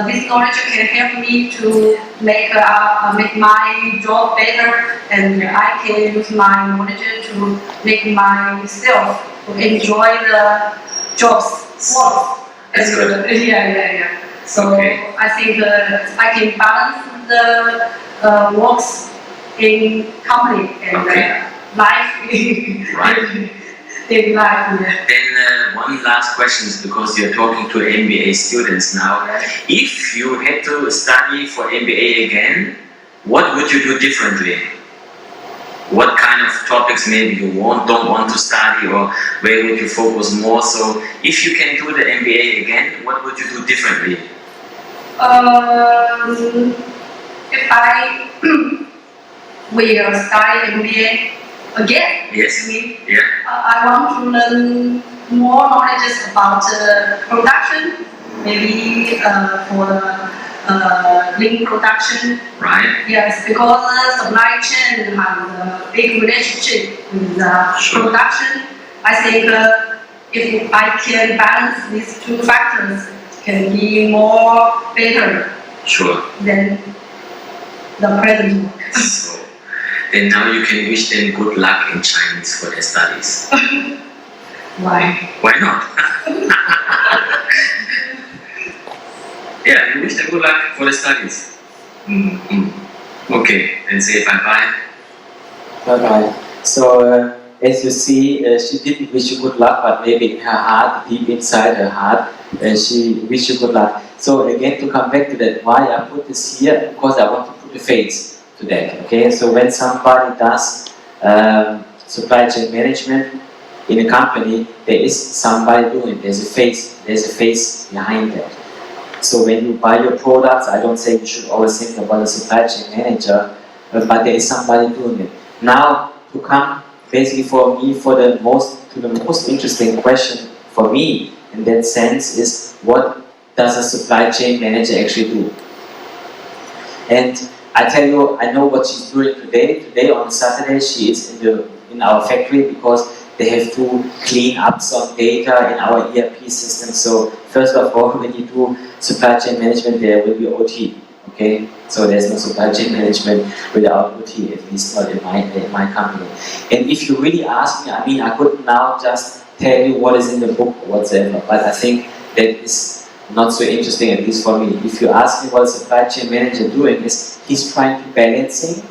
this knowledge can help me to make my job better, and I can use my knowledge to make myself to enjoy the jobs. That's good. Yeah. So Okay. I think I can balance the works in company and Okay. life. Right. In life. Yeah. Then one last question is because you're talking to MBA students now. If you had to study for MBA again, what would you do differently? What kind of topics maybe you don't want to study, or where would you focus more? So if you can do the MBA again, what would you do differently? If I will study MBA again, Yes. Yeah. I want to learn more knowledge about production, maybe for the lean production. Right. Yes, because supply chain has a big relationship with Sure. production. I think if I can balance these two factors, it can be more better Sure. than the present work. So then now you can wish them good luck in Chinese for their studies. Why? Why not? Yeah, you wish them good luck for the studies. Okay, and say bye-bye. Bye-bye. So, as you see, she didn't wish you good luck, but maybe in her heart, deep inside her heart, she wished you good luck. So again, to come back to that, why I put this here, because I want to put a face to that, okay? So when somebody does supply chain management in a company, there is somebody doing it. There's a face behind that. So when you buy your products, I don't say you should always think about a supply chain manager, but there is somebody doing it. Now, to come basically for me, the most interesting question for me in that sense is, what does a supply chain manager actually do? And I tell you, I know what she's doing today. Today on Saturday, she is in our factory because they have to clean up some data in our ERP system. So first of all, when you do supply chain management, there will be OT. Okay, so there's no supply chain management without OT, at least not in my company. And if you really ask me, I mean, I could now just tell you what is in the book or whatever, but I think that is not so interesting, at least for me. If you ask me what a supply chain manager doing is, he's trying to balancing,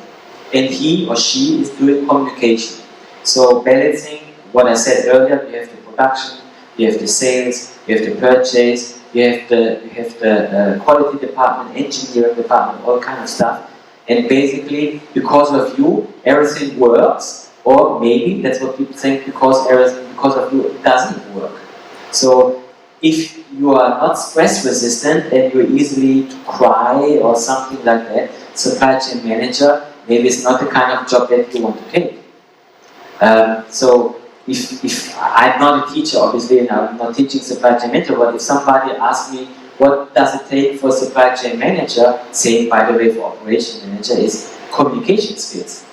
and he or she is doing communication. So balancing what I said earlier, you have the production, you have the sales, you have the purchase, you have the quality department, engineering department, all kind of stuff. And basically, because of you, everything works, or maybe that's what people think, because of you, it doesn't work. So if you are not stress resistant and you're easily to cry or something like that, supply chain manager, maybe it's not the kind of job that you want to take. So if I'm not a teacher, obviously, and I'm not teaching supply chain manager, but if somebody asks me, what does it take for a supply chain manager, same by the way for operation manager, is communication skills.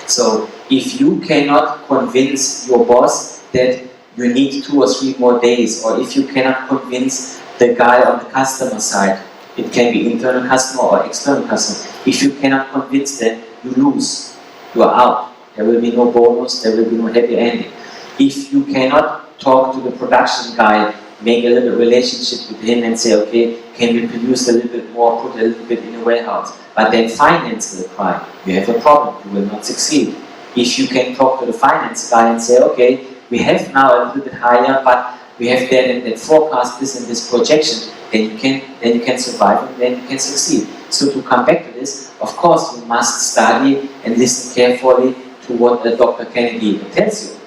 So if you cannot convince your boss that you need 2 or 3 more days, or if you cannot convince the guy on the customer side, it can be internal customer or external customer, if you cannot convince them, you lose, you are out. There will be no bonus, there will be no happy ending. If you cannot talk to the production guy, make a little relationship with him and say, okay, can we produce a little bit more, put a little bit in the warehouse, but then finance will cry, you have a problem, you will not succeed. If you can talk to the finance guy and say, okay, we have now a little bit higher, but we have that forecast, this and this projection, then you can survive and then you can succeed. So to come back to this, of course you must study and listen carefully to what Dr. Kennedy tells you.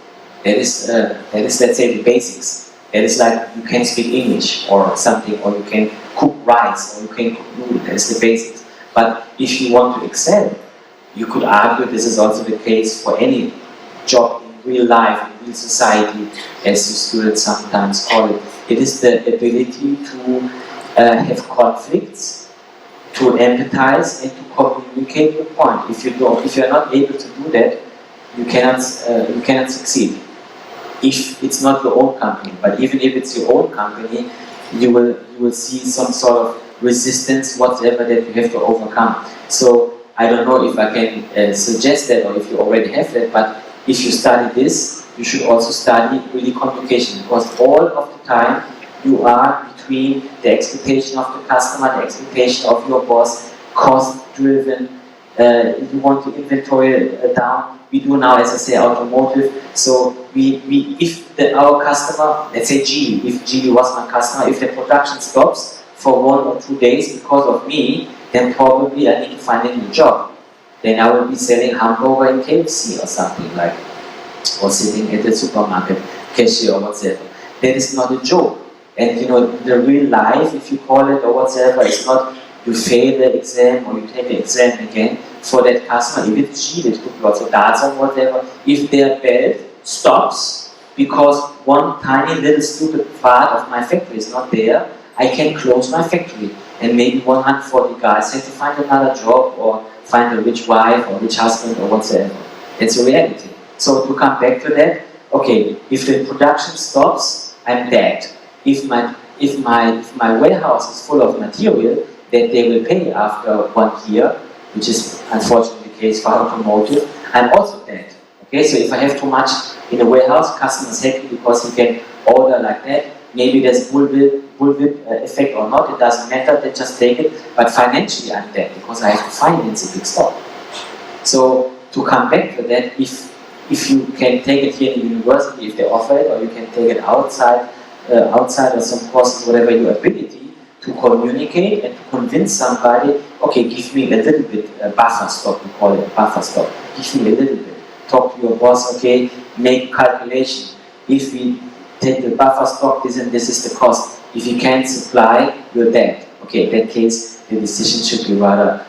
That is, let's say, the basics. That is like you can speak English or something, or you can cook rice, or you can cook noodles. That is the basics. But if you want to excel, you could argue this is also the case for any job in real life, in real society, as you students sometimes call it. It is the ability to have conflicts, to empathize, and to communicate your point. If you're not able to do that, you cannot succeed. If it's not your own company, but even if it's your own company, you will see some sort of resistance whatsoever that you have to overcome. So I don't know if I can suggest that or if you already have that, but if you study this, you should also study really communication, because all of the time you are between the expectation of the customer, the expectation of your boss, cost-driven, you want to inventory down. We do now, as I say, automotive. So our customer, let's say Geely, if Geely was my customer, if the production stops for 1 or 2 days because of me, then probably I need to find a new job. Then I will be selling hamburger in KFC or something like, or sitting at the supermarket cashier or whatever. That is not a joke. And you know, the real life, if you call it or whatever, it's not you fail the exam or you take the exam again. For that customer, if it's Geely, it could be also darts or whatever, if their belt stops because one tiny little stupid part of my factory is not there, I can close my factory. And maybe 140 guys have to find another job or find a rich wife or rich husband or whatsoever. It's a reality. So to come back to that, okay, if the production stops, I'm dead. If my warehouse is full of material that they will pay after 1 year, which is unfortunately the case for automotive, I'm also dead. Okay, so if I have too much in the warehouse, customers happy because he can order like that. Maybe there's bullwhip effect or not, it doesn't matter, they just take it. But financially I'm dead because I have to finance a big stock. So to come back to that, if you can take it here in the university, if they offer it, or you can take it outside of some courses, whatever your ability, to communicate and to convince somebody, okay, give me a little bit, a buffer stock, we call it a buffer stock, give me a little bit. Talk to your boss, okay, make a calculation. If we take the buffer stock, this and this is the cost. If you can't supply, you're dead. Okay, in that case, the decision should be rather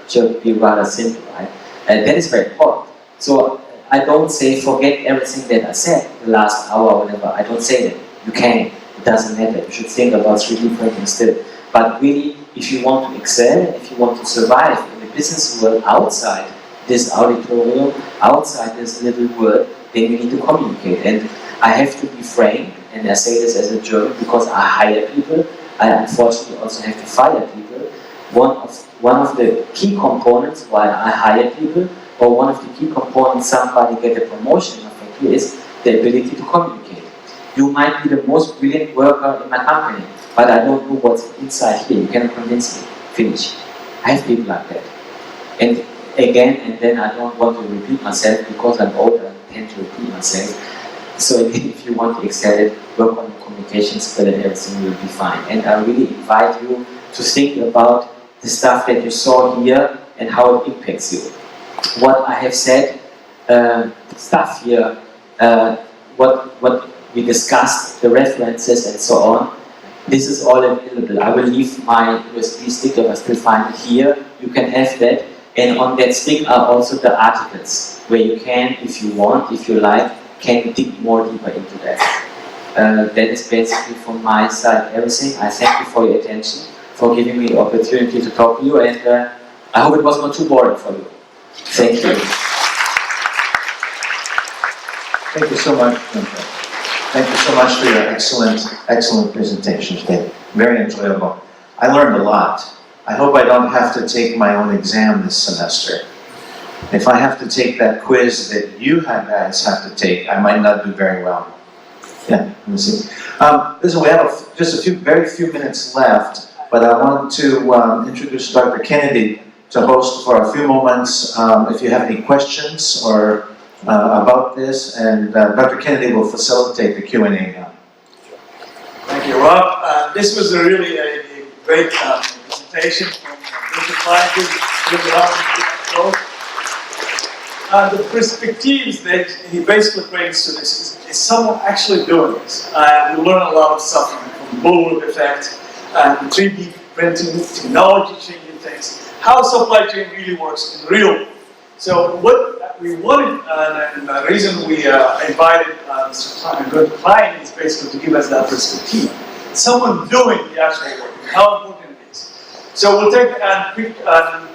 simple, right? That is very important. So I don't say forget everything that I said the last hour or whatever. I don't say that. You can. It doesn't matter. You should think about 3D printing still. But really, if you want to excel, if you want to survive in the business world outside this auditorium, outside this little world, then you need to communicate. And I have to be frank, and I say this as a German because I hire people. I unfortunately also have to fire people. One of the key components why I hire people, or one of the key components somebody get a promotion in a factory, is the ability to communicate. You might be the most brilliant worker in my company, but I don't know what's inside here. You cannot convince me. Finish. I have people like that. And again, and then I don't want to repeat myself because I'm older, I tend to repeat myself. So if you want to excel, work on your communication skill and everything will be fine. And I really invite you to think about the stuff that you saw here and how it impacts you. What I have said, stuff here, what we discussed, the references and so on, this is all available. I will leave my USB stick, I still find it here. You can have that. And on that stick are also the articles, where you can, if you want, if you like, can dig more deeper into that. That is basically from my side everything. I thank you for your attention, for giving me the opportunity to talk to you, and I hope it was not too boring for you. Thank you. Thank you so much, Guenther. Thank you so much for your excellent presentation today. Very enjoyable. I learned a lot. I hope I don't have to take my own exam this semester. If I have to take that quiz that you guys have to take, I might not do very well. Yeah, let me see. Listen, we have just very few minutes left, but I want to introduce Dr. Kennedy to host for a few moments. If you have any questions or about this, and Dr. Kennedy will facilitate the Q&A now. Thank you, Rob. This was really a great presentation from Mr. Klein. Good job. The perspectives that he basically brings to this is someone actually doing this. We learn a lot of stuff from bullwhip effect and 3D printing, technology changing things, how supply chain really works in real world. So what we wanted, and the reason we invited Mr. Klein is basically to give us that perspective. Someone doing the actual work, how important it is. So we'll take quick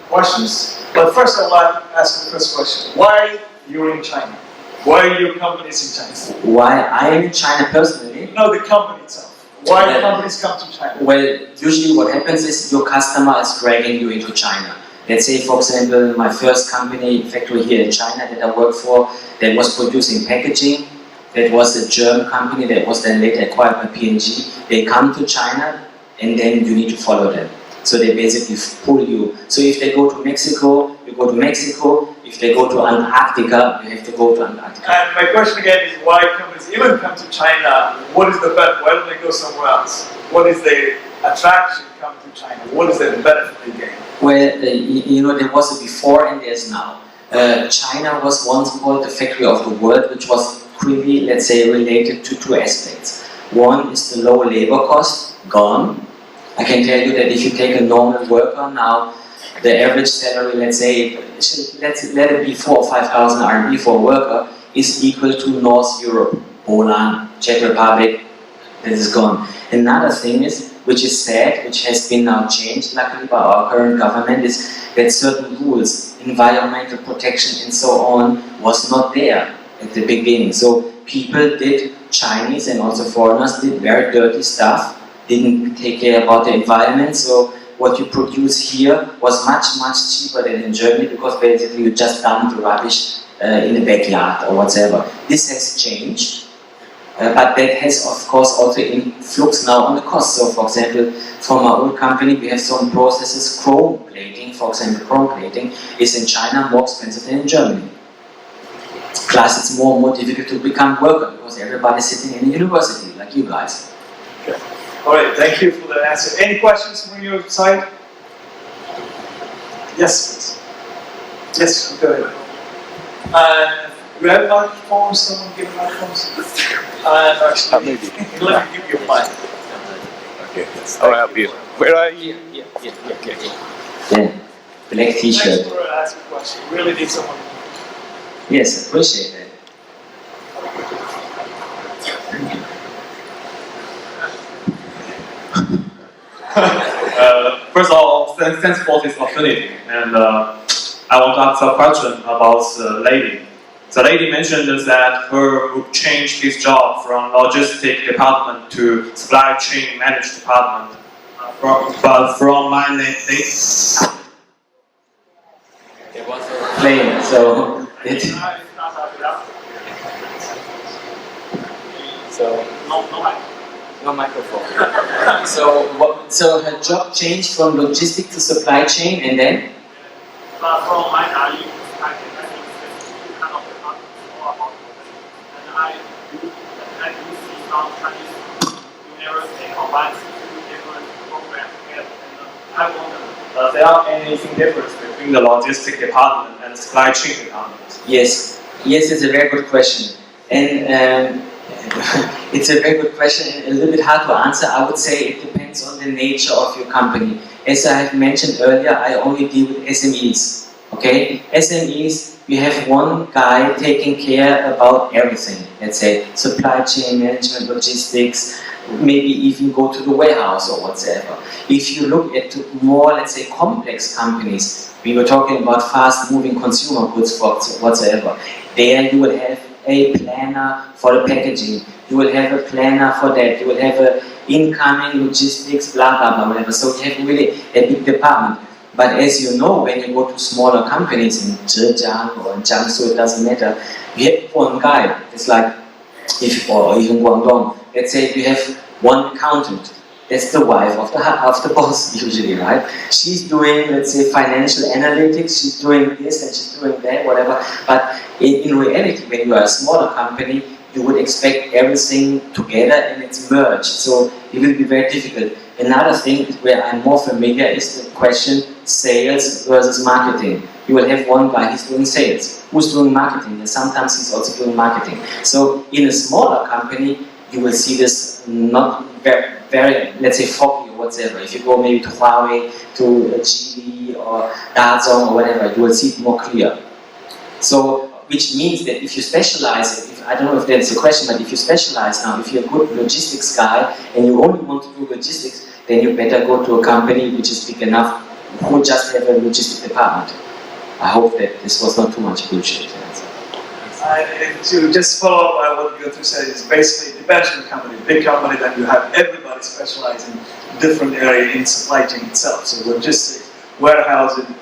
questions. But first I'd like to ask the first question. Why you're in China? Why are your companies in China? Why I am in China personally? No, the company itself. Why companies come to China? Well, usually what happens is your customer is dragging you into China. Let's say, for example, my first company factory here in China that I worked for, that was producing packaging. That was a German company that was then later acquired by P&G. They come to China and then you need to follow them. So they basically pull you. So if they go to Mexico, you go to Mexico. If they go to Antarctica, you have to go to Antarctica. And my question again is why companies even come to China? What is the benefit? Why don't they go somewhere else? What is the attraction to come to China? What is the benefit they gain? Well, there was a before and there's now. China was once called the factory of the world, which was really, let's say, related to two aspects. One is the low labor cost, gone. I can tell you that if you take a normal worker now, the average salary, let's say, let it be 4,000 or 5,000 RMB for a worker, is equal to North Europe, Poland, Czech Republic. That is gone. Another thing is, which is sad, which has been now changed, luckily by our current government, is that certain rules, environmental protection and so on, was not there at the beginning. So people did, Chinese and also foreigners, did very dirty stuff, didn't take care about the environment. So what you produce here was much, much cheaper than in Germany because basically you just dump the rubbish in the backyard or whatever. This has changed. But that has, of course, also influx now on the cost. So, for example, from our old company, we have some processes, chrome plating, for example, chrome plating is in China more expensive than in Germany. Plus, it's more and more difficult to become worker because everybody's sitting in a university, like you guys. Okay. All right, thank you for the answer. Any questions from your side? Yes, please. Yes, go ahead. Do you have microphones? Someone give microphones? Actually, Maybe. let me give you mine. Okay, I'll help you. Where are you? Yeah, black t-shirt. Thanks for asking a question. We really need someone. Yes, appreciate that. First of all, thanks for this opportunity. And I want to ask a question about the lady. The lady mentioned that her would change his job from logistic department to supply chain managed department. But from my It was Klein, so it. So no microphone. So her job changed from logistic to supply chain, and then. From my side, I think kind of more about it. And I do see some Chinese university combines two different programs together. And I wonder, there are anything difference between the logistic department and supply chain department? Yes, it's a very good question, and it's a very good question and a little bit hard to answer. I would say it depends on the nature of your company. As I have mentioned earlier, I only deal with SMEs. Okay, SMEs, you have one guy taking care about everything. Let's say supply chain management, logistics, maybe even go to the warehouse or whatever. If you look at more, let's say, complex companies, we were talking about fast-moving consumer goods whatsoever. There you will have a planner for the packaging. You will have a planner for that. You will have a incoming logistics, blah blah blah, whatever. So you have really a big department. But as you know, when you go to smaller companies in Zhejiang or in Jiangsu, it doesn't matter. You have one guy. It's like, or even Guangdong. Let's say you have one accountant. That's the wife of the boss usually, right? She's doing, let's say, financial analytics. She's doing this and she's doing that, whatever. But in reality, when you are a smaller company, you would expect everything together and it's merged. So it will be very difficult. Another thing where I'm more familiar is the question sales versus marketing. You will have one guy, he's doing sales. Who's doing marketing? And sometimes he's also doing marketing. So in a smaller company, you will see this not very let's say, foggy or whatever. If you go maybe to Huawei, to GV or Dazong or whatever, you will see it more clear. So, which means that if you specialize, I don't know if that's a question, but if you specialize now, if you're a good logistics guy and you only want to do logistics, then you better go to a company which is big enough who just have a logistics department. I hope that this was not too much bullshit. And to just follow up on what Guenther said, it's basically it depends on the company. Big company, then you have everybody specializing in different area in supply chain itself. So logistics, warehousing,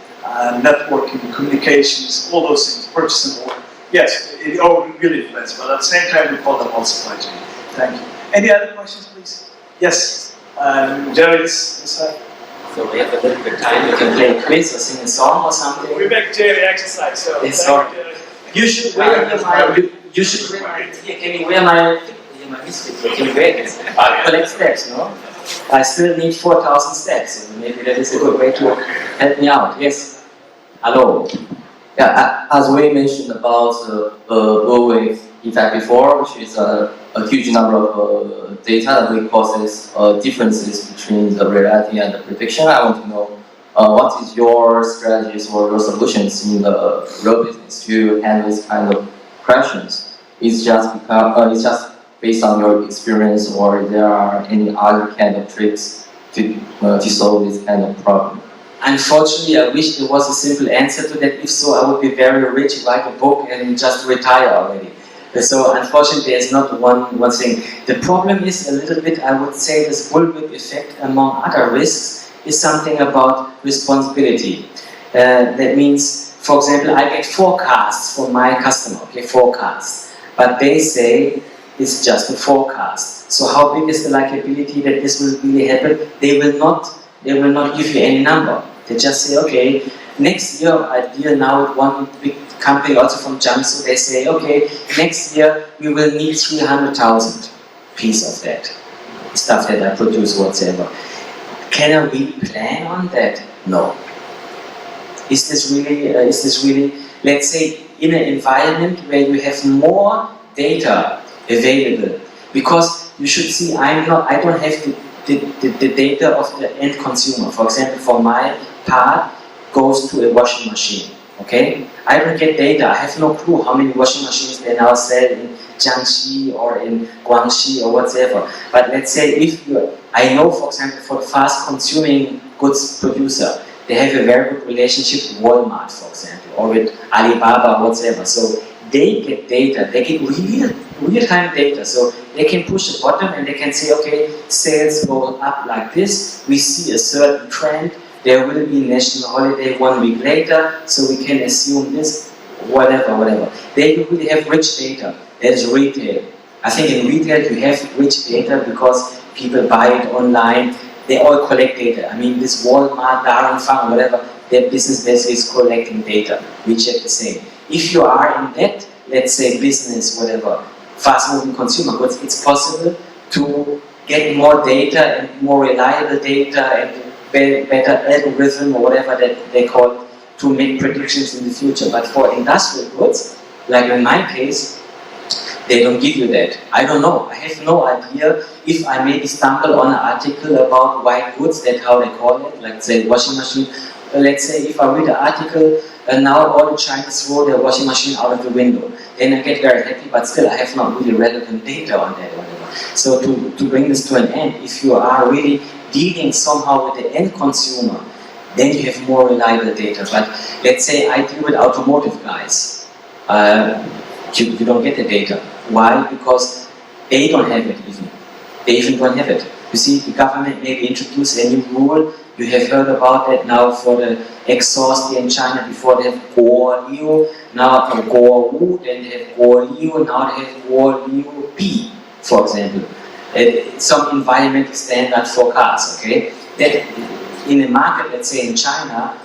networking, communications, all those things, purchasing order. Yes, it all really depends, but at the same time, we call them all supply chain. Thank you. Any other questions, please? Yes, Jerry, this side. So we have a little bit of time. You can play a quiz or sing a song or something. We make daily exercise, so Yes, thank you. You should wear my. You should wear my. Can you wear my misfit? Can you wear it? Collect steps, no? I still need 4,000 steps. So maybe that is a good way to help me out. Yes. Hello. Yeah, as we mentioned about the wave effect before, which is a huge number of data that will causes differences between the reality and the prediction. I want to know what is your strategies or your solutions in the real business to handle this kind of questions? It's just based on your experience, or there are any other kind of tricks to solve this kind of problem? Unfortunately, I wish there was a simple answer to that. If so, I would be very rich, write a book, and just retire already. So unfortunately, there's not one thing. The problem is a little bit, I would say, this bullwhip effect among other risks is something about responsibility. That means, for example, I get forecasts from my customer, okay, forecasts. But they say it's just a forecast. So how big is the likelibility that this will really happen? They will not give you any number. They just say, okay, next year I deal now with one big company also from Jiangsu. They say, okay, next year we will need 300,000 pieces of that stuff that I produce whatsoever. Can I really plan on that? No. Is this really, let's say, in an environment where you have more data available? Because you should see, I don't have the data of the end consumer. For example, for my part, goes to a washing machine. Okay, I don't get data. I have no clue how many washing machines they now sell in Jiangxi or in Guangxi or whatever. But let's say I know, for example, for the fast-consuming goods producer, they have a very good relationship with Walmart, for example, or with Alibaba or whatever. So they get data. They get real-time data. So they can push a button and they can say, okay, sales go up like this. We see a certain trend. There will be national holiday 1 week later, so we can assume this, whatever. They really have rich data. That is retail. I think in retail you have rich data because people buy it online. They all collect data. I mean, this Walmart, Darren, whatever, their business basically is collecting data. We check the same. If you are in that, let's say business, whatever, fast-moving consumer goods, it's possible to get more data and more reliable data and better algorithm or whatever that they call it, to make predictions in the future. But for industrial goods, like in my case, they don't give you that. I don't know. I have no idea if I maybe stumble on an article about white goods, that's how they call it, like say washing machine. Let's say if I read an article, and now all the Chinese throw their washing machine out of the window, then I get very happy, but still I have not really relevant data on that. Whatever. So to bring this to an end, if you are really dealing somehow with the end consumer, then you have more reliable data. But let's say I deal with automotive guys, you don't get the data. Why? Because they don't have it even. They even don't have it. You see, the government maybe introduced a new rule. You have heard about that now for the exhaust here in China. Before they have Guo Liu, now Guo Wu, then they have Guo Liu, now they have Guo Liu B, for example. Some environmental standard for cars, okay? That in a market, let's say in China,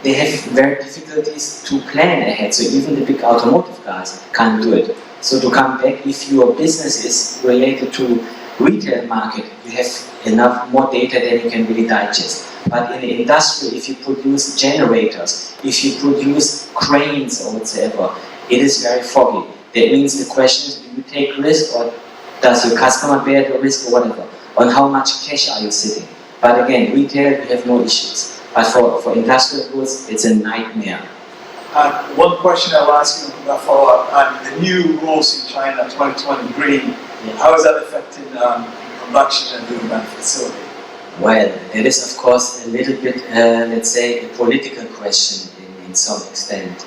they have very difficulties to plan ahead. So even the big automotive guys can't do it. So to come back, if your business is related to retail market, you have enough more data than you can really digest. But in the industry, if you produce generators, if you produce cranes or whatever, it is very foggy. That means the question is, do you take risk or does your customer bear the risk or whatever? On how much cash are you sitting? But again, retail, you have no issues. But for industrial goods, it's a nightmare. One question I'll ask you about follow-up. The new rules in China, 2020 green, how is that affecting production and the facility? Well, it is of course a little bit, let's say, a political question in some extent.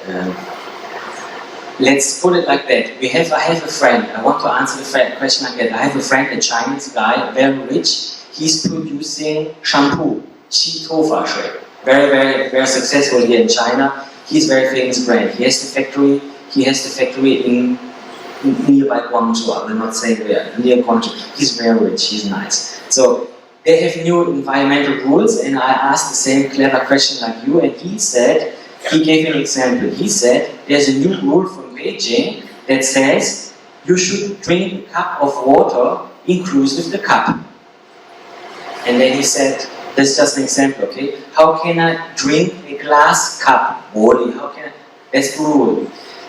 let's put it like that. I have a friend. I want to answer the question like that. I have a friend, a Chinese guy, very rich. He's producing shampoo, Qi Tofa Shui. Very, very, very successful here in China. He's a very famous brand. He has the factory in nearby Guangzhou. I will not say where. Near Guangzhou. He's very rich. He's nice. So they have new environmental rules, and I asked the same clever question like you, and he gave an example. He said there's a new rule from Beijing that says you should drink a cup of water inclusive the cup. And then he said, that's just an example, okay? How can I drink a glass cup? That's the rule.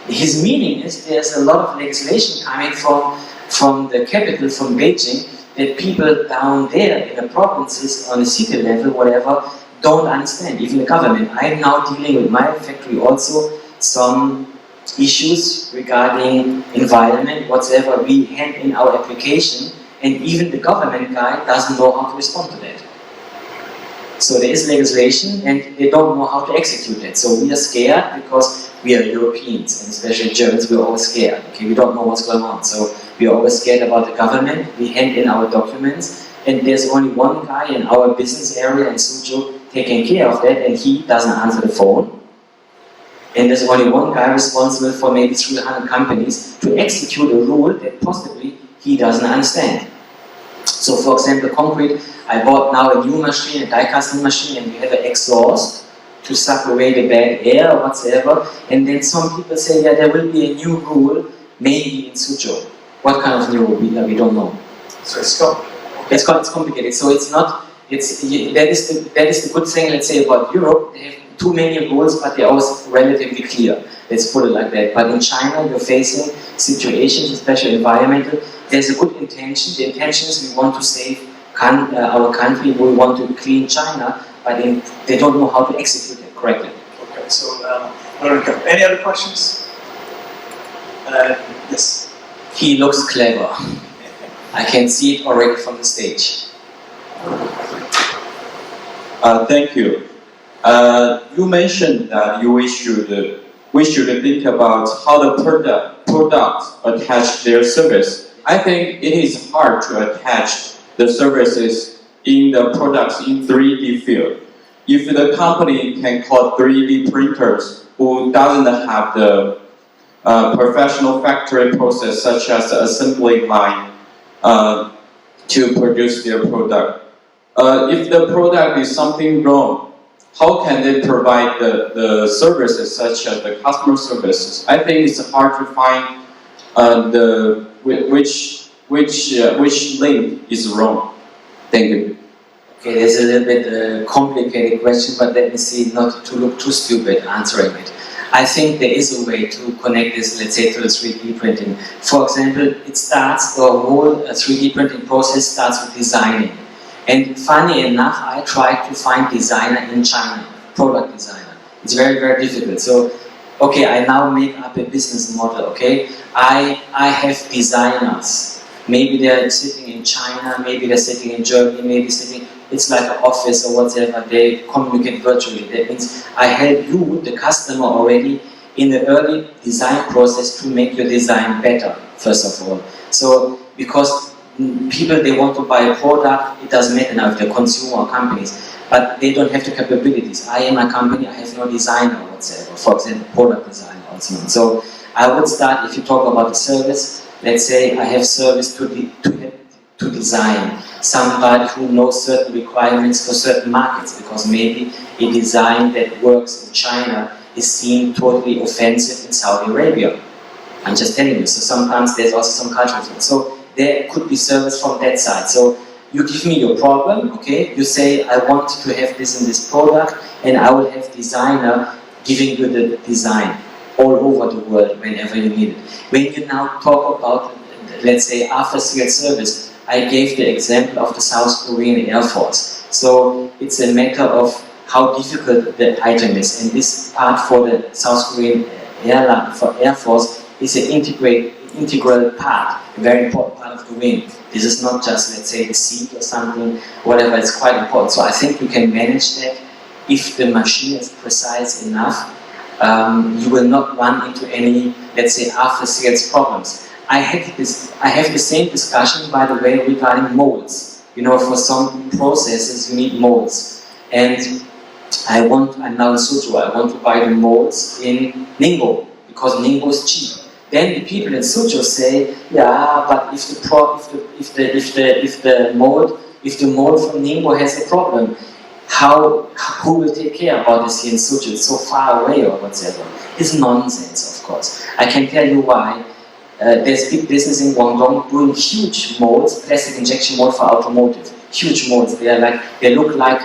His meaning is there's a lot of legislation coming from the capital, from Beijing, that people down there in the provinces, on the city level, whatever, don't understand, even the government. I am now dealing with my factory also some issues regarding environment, whatever we hand in our application, and even the government guy doesn't know how to respond to that. So there is legislation and they don't know how to execute it. So we are scared because we are Europeans, and especially Germans, we are always scared. Okay, we don't know what's going on. So we are always scared about the government. We hand in our documents, and there's only one guy in our business area in Suzhou taking care of that, and he doesn't answer the phone. And there's only one guy responsible for maybe 300 companies to execute a rule that possibly he doesn't understand. So for example, concrete, I bought now a new machine, a die casting machine, and we have an exhaust to suck away the bad air or whatsoever. And then some people say, yeah, there will be a new rule, maybe in Suzhou. What kind of new rule? We don't know. So it's complicated. So it's not. That is the good thing. Let's say about Europe, they have too many rules, but they're always relatively clear. Let's put it like that. But in China, you're facing situations, especially environmental. There's a good intention. The intention is we want to save our country. We want to clean China, but they don't know how to execute it correctly. Okay. So, any other questions? Yes. He looks clever. I can see it already from the stage. Thank you. You mentioned that we should think about how the product attach their service. I think it is hard to attach the services in the products in 3D field. If the company can call 3D printers who doesn't have the professional factory process such as the assembly line to produce their product. If the product is something wrong, how can they provide the services such as the customer services? I think it's hard to find which link is wrong. Thank you. Okay, there's a little bit complicated question, but let me see, not to look too stupid answering it. I think there is a way to connect this, let's say, to the 3D printing. For example, the whole 3D printing process starts with designing. And funny enough, I tried to find designer in China, product designer. It's very, very difficult. So, okay, I now make up a business model, okay? I have designers. Maybe they're sitting in China, maybe they're sitting in Germany, maybe sitting, it's like an office or whatever, they communicate virtually. That means I help you, the customer, already in the early design process to make your design better, first of all. So, because people, they want to buy a product, it doesn't matter now if they're consumer or companies, but they don't have the capabilities. I am a company, I have no designer or whatsoever, for example, product design also. So I would start, if you talk about the service, let's say I have service to design. Somebody who knows certain requirements for certain markets, because maybe a design that works in China is seen totally offensive in Saudi Arabia. I'm just telling you, so sometimes there's also some cultural things. So there could be service from that side. So you give me your problem, okay? You say, I want to have this in this product, and I will have designer giving you the design all over the world whenever you need it. When you now talk about, let's say, after-sales service, I gave the example of the South Korean Air Force. So it's a matter of how difficult the item is. And this part for the South Korean Air Force is an integral part, a very important part of the wing. This is not just, let's say, the seat or something, whatever, it's quite important. So I think we can manage that if the machine is precise enough. you will not run into any, let's say, after-sales problems. I have the same discussion, by the way, regarding molds. You know, for some processes you need molds, and I'm now in Suzhou. I want to buy the molds in Ningbo because Ningbo is cheap. Then the people in Suzhou say, yeah, but if the mold from Ningbo has a problem, who will take care about this here in Suzhou? It's so far away or whatever. It's nonsense, of course. I can tell you why. There's big business in Guangdong doing huge molds, plastic injection mold for automotive. Huge molds. They look like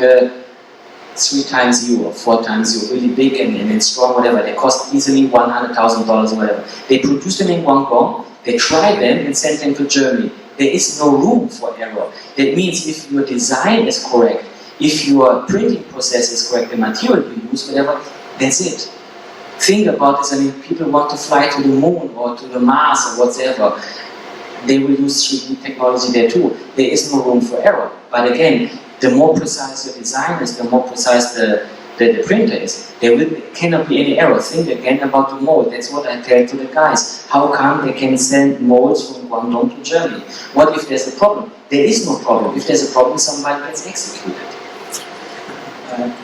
3 times you or 4 times you, really big and strong, whatever. They cost easily $100,000 or whatever. They produce them in Guangdong, they try them and send them to Germany. There is no room for error. That means if your design is correct, if your printing process is correct, the material you use, whatever, that's it. Think about this. I mean, people want to fly to the moon or to the Mars or whatever. They will use 3D technology there too. There is no room for error. But again, the more precise your design is, the more precise the printer is. There cannot be any error. Think again about the mold. That's what I tell to the guys. How come they can send molds from Guangdong to Germany? What if there's a problem? There is no problem. If there's a problem, somebody gets executed.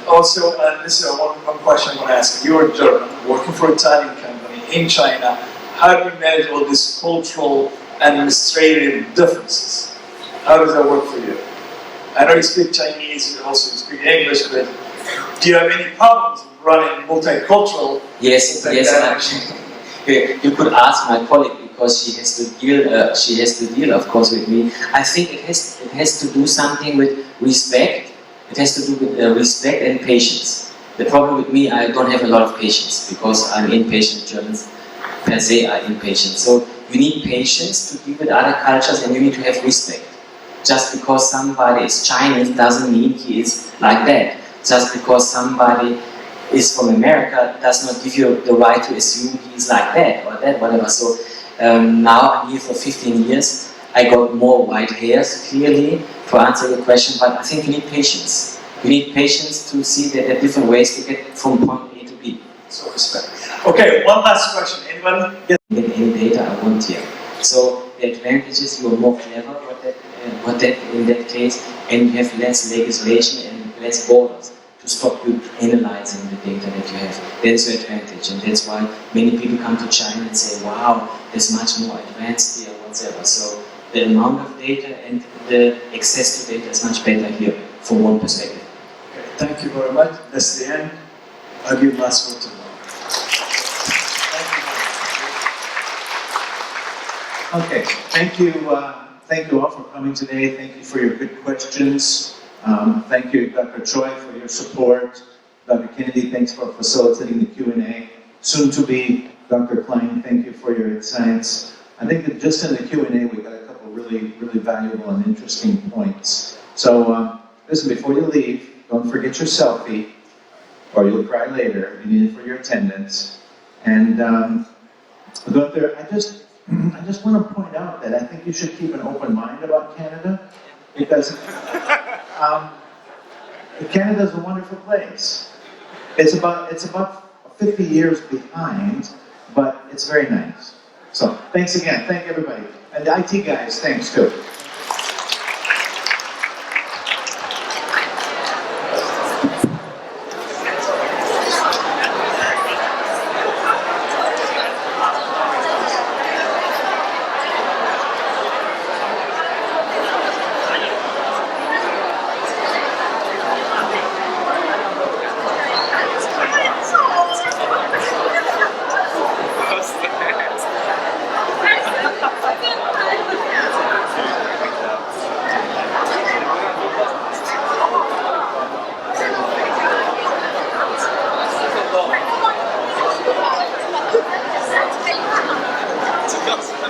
Also, this is one question I want to ask. You're German, working for an Italian company in China. How do you manage all these cultural and administrative differences? How does that work for you? I know you speak Chinese, you also speak English, but do you have any problems running multicultural? Yes, you could ask my colleague because she has to deal, of course, with me. I think it has to do something with respect. It has to do with respect and patience. The problem with me, I don't have a lot of patience because I'm impatient. Germans per se are impatient. So you need patience to deal with other cultures, and you need to have respect. Just because somebody is Chinese doesn't mean he is like that. Just because somebody is from America does not give you the right to assume he is like that or that, whatever. So now I'm here for 15 years. I got more white hairs, clearly, to answer your question, but I think you need patience. You need patience to see that there are different ways to get from point A to B. So respect. Okay, one last question. Anyone? Get any data I want here. So the advantage is you are more clever in that case, and you have less legislation and less borders to stop you analyzing the data that you have. That's your advantage, and that's why many people come to China and say, wow, there's much more advanced here, whatever. So the amount of data and the access to data is much better here from one perspective. Okay, thank you very much. That's the end. I'll give last word to Mark. Okay, thank you all for coming today. Thank you for your good questions. Thank you, Dr. Choi, for your support. Dr. Kennedy, thanks for facilitating the Q&A. Soon to be Dr. Klein, thank you for your insights. I think that just in the Q&A, we got a couple really, really valuable and interesting points. So, listen, before you leave, don't forget your selfie, or you'll cry later. You need it for your attendance. And, Guenther, I just want to point out that I think you should keep an open mind about Canada, because Canada's a wonderful place. It's about 50 years behind, but it's very nice. So thanks again. Thank everybody. And the IT guys, thanks too. Thank you.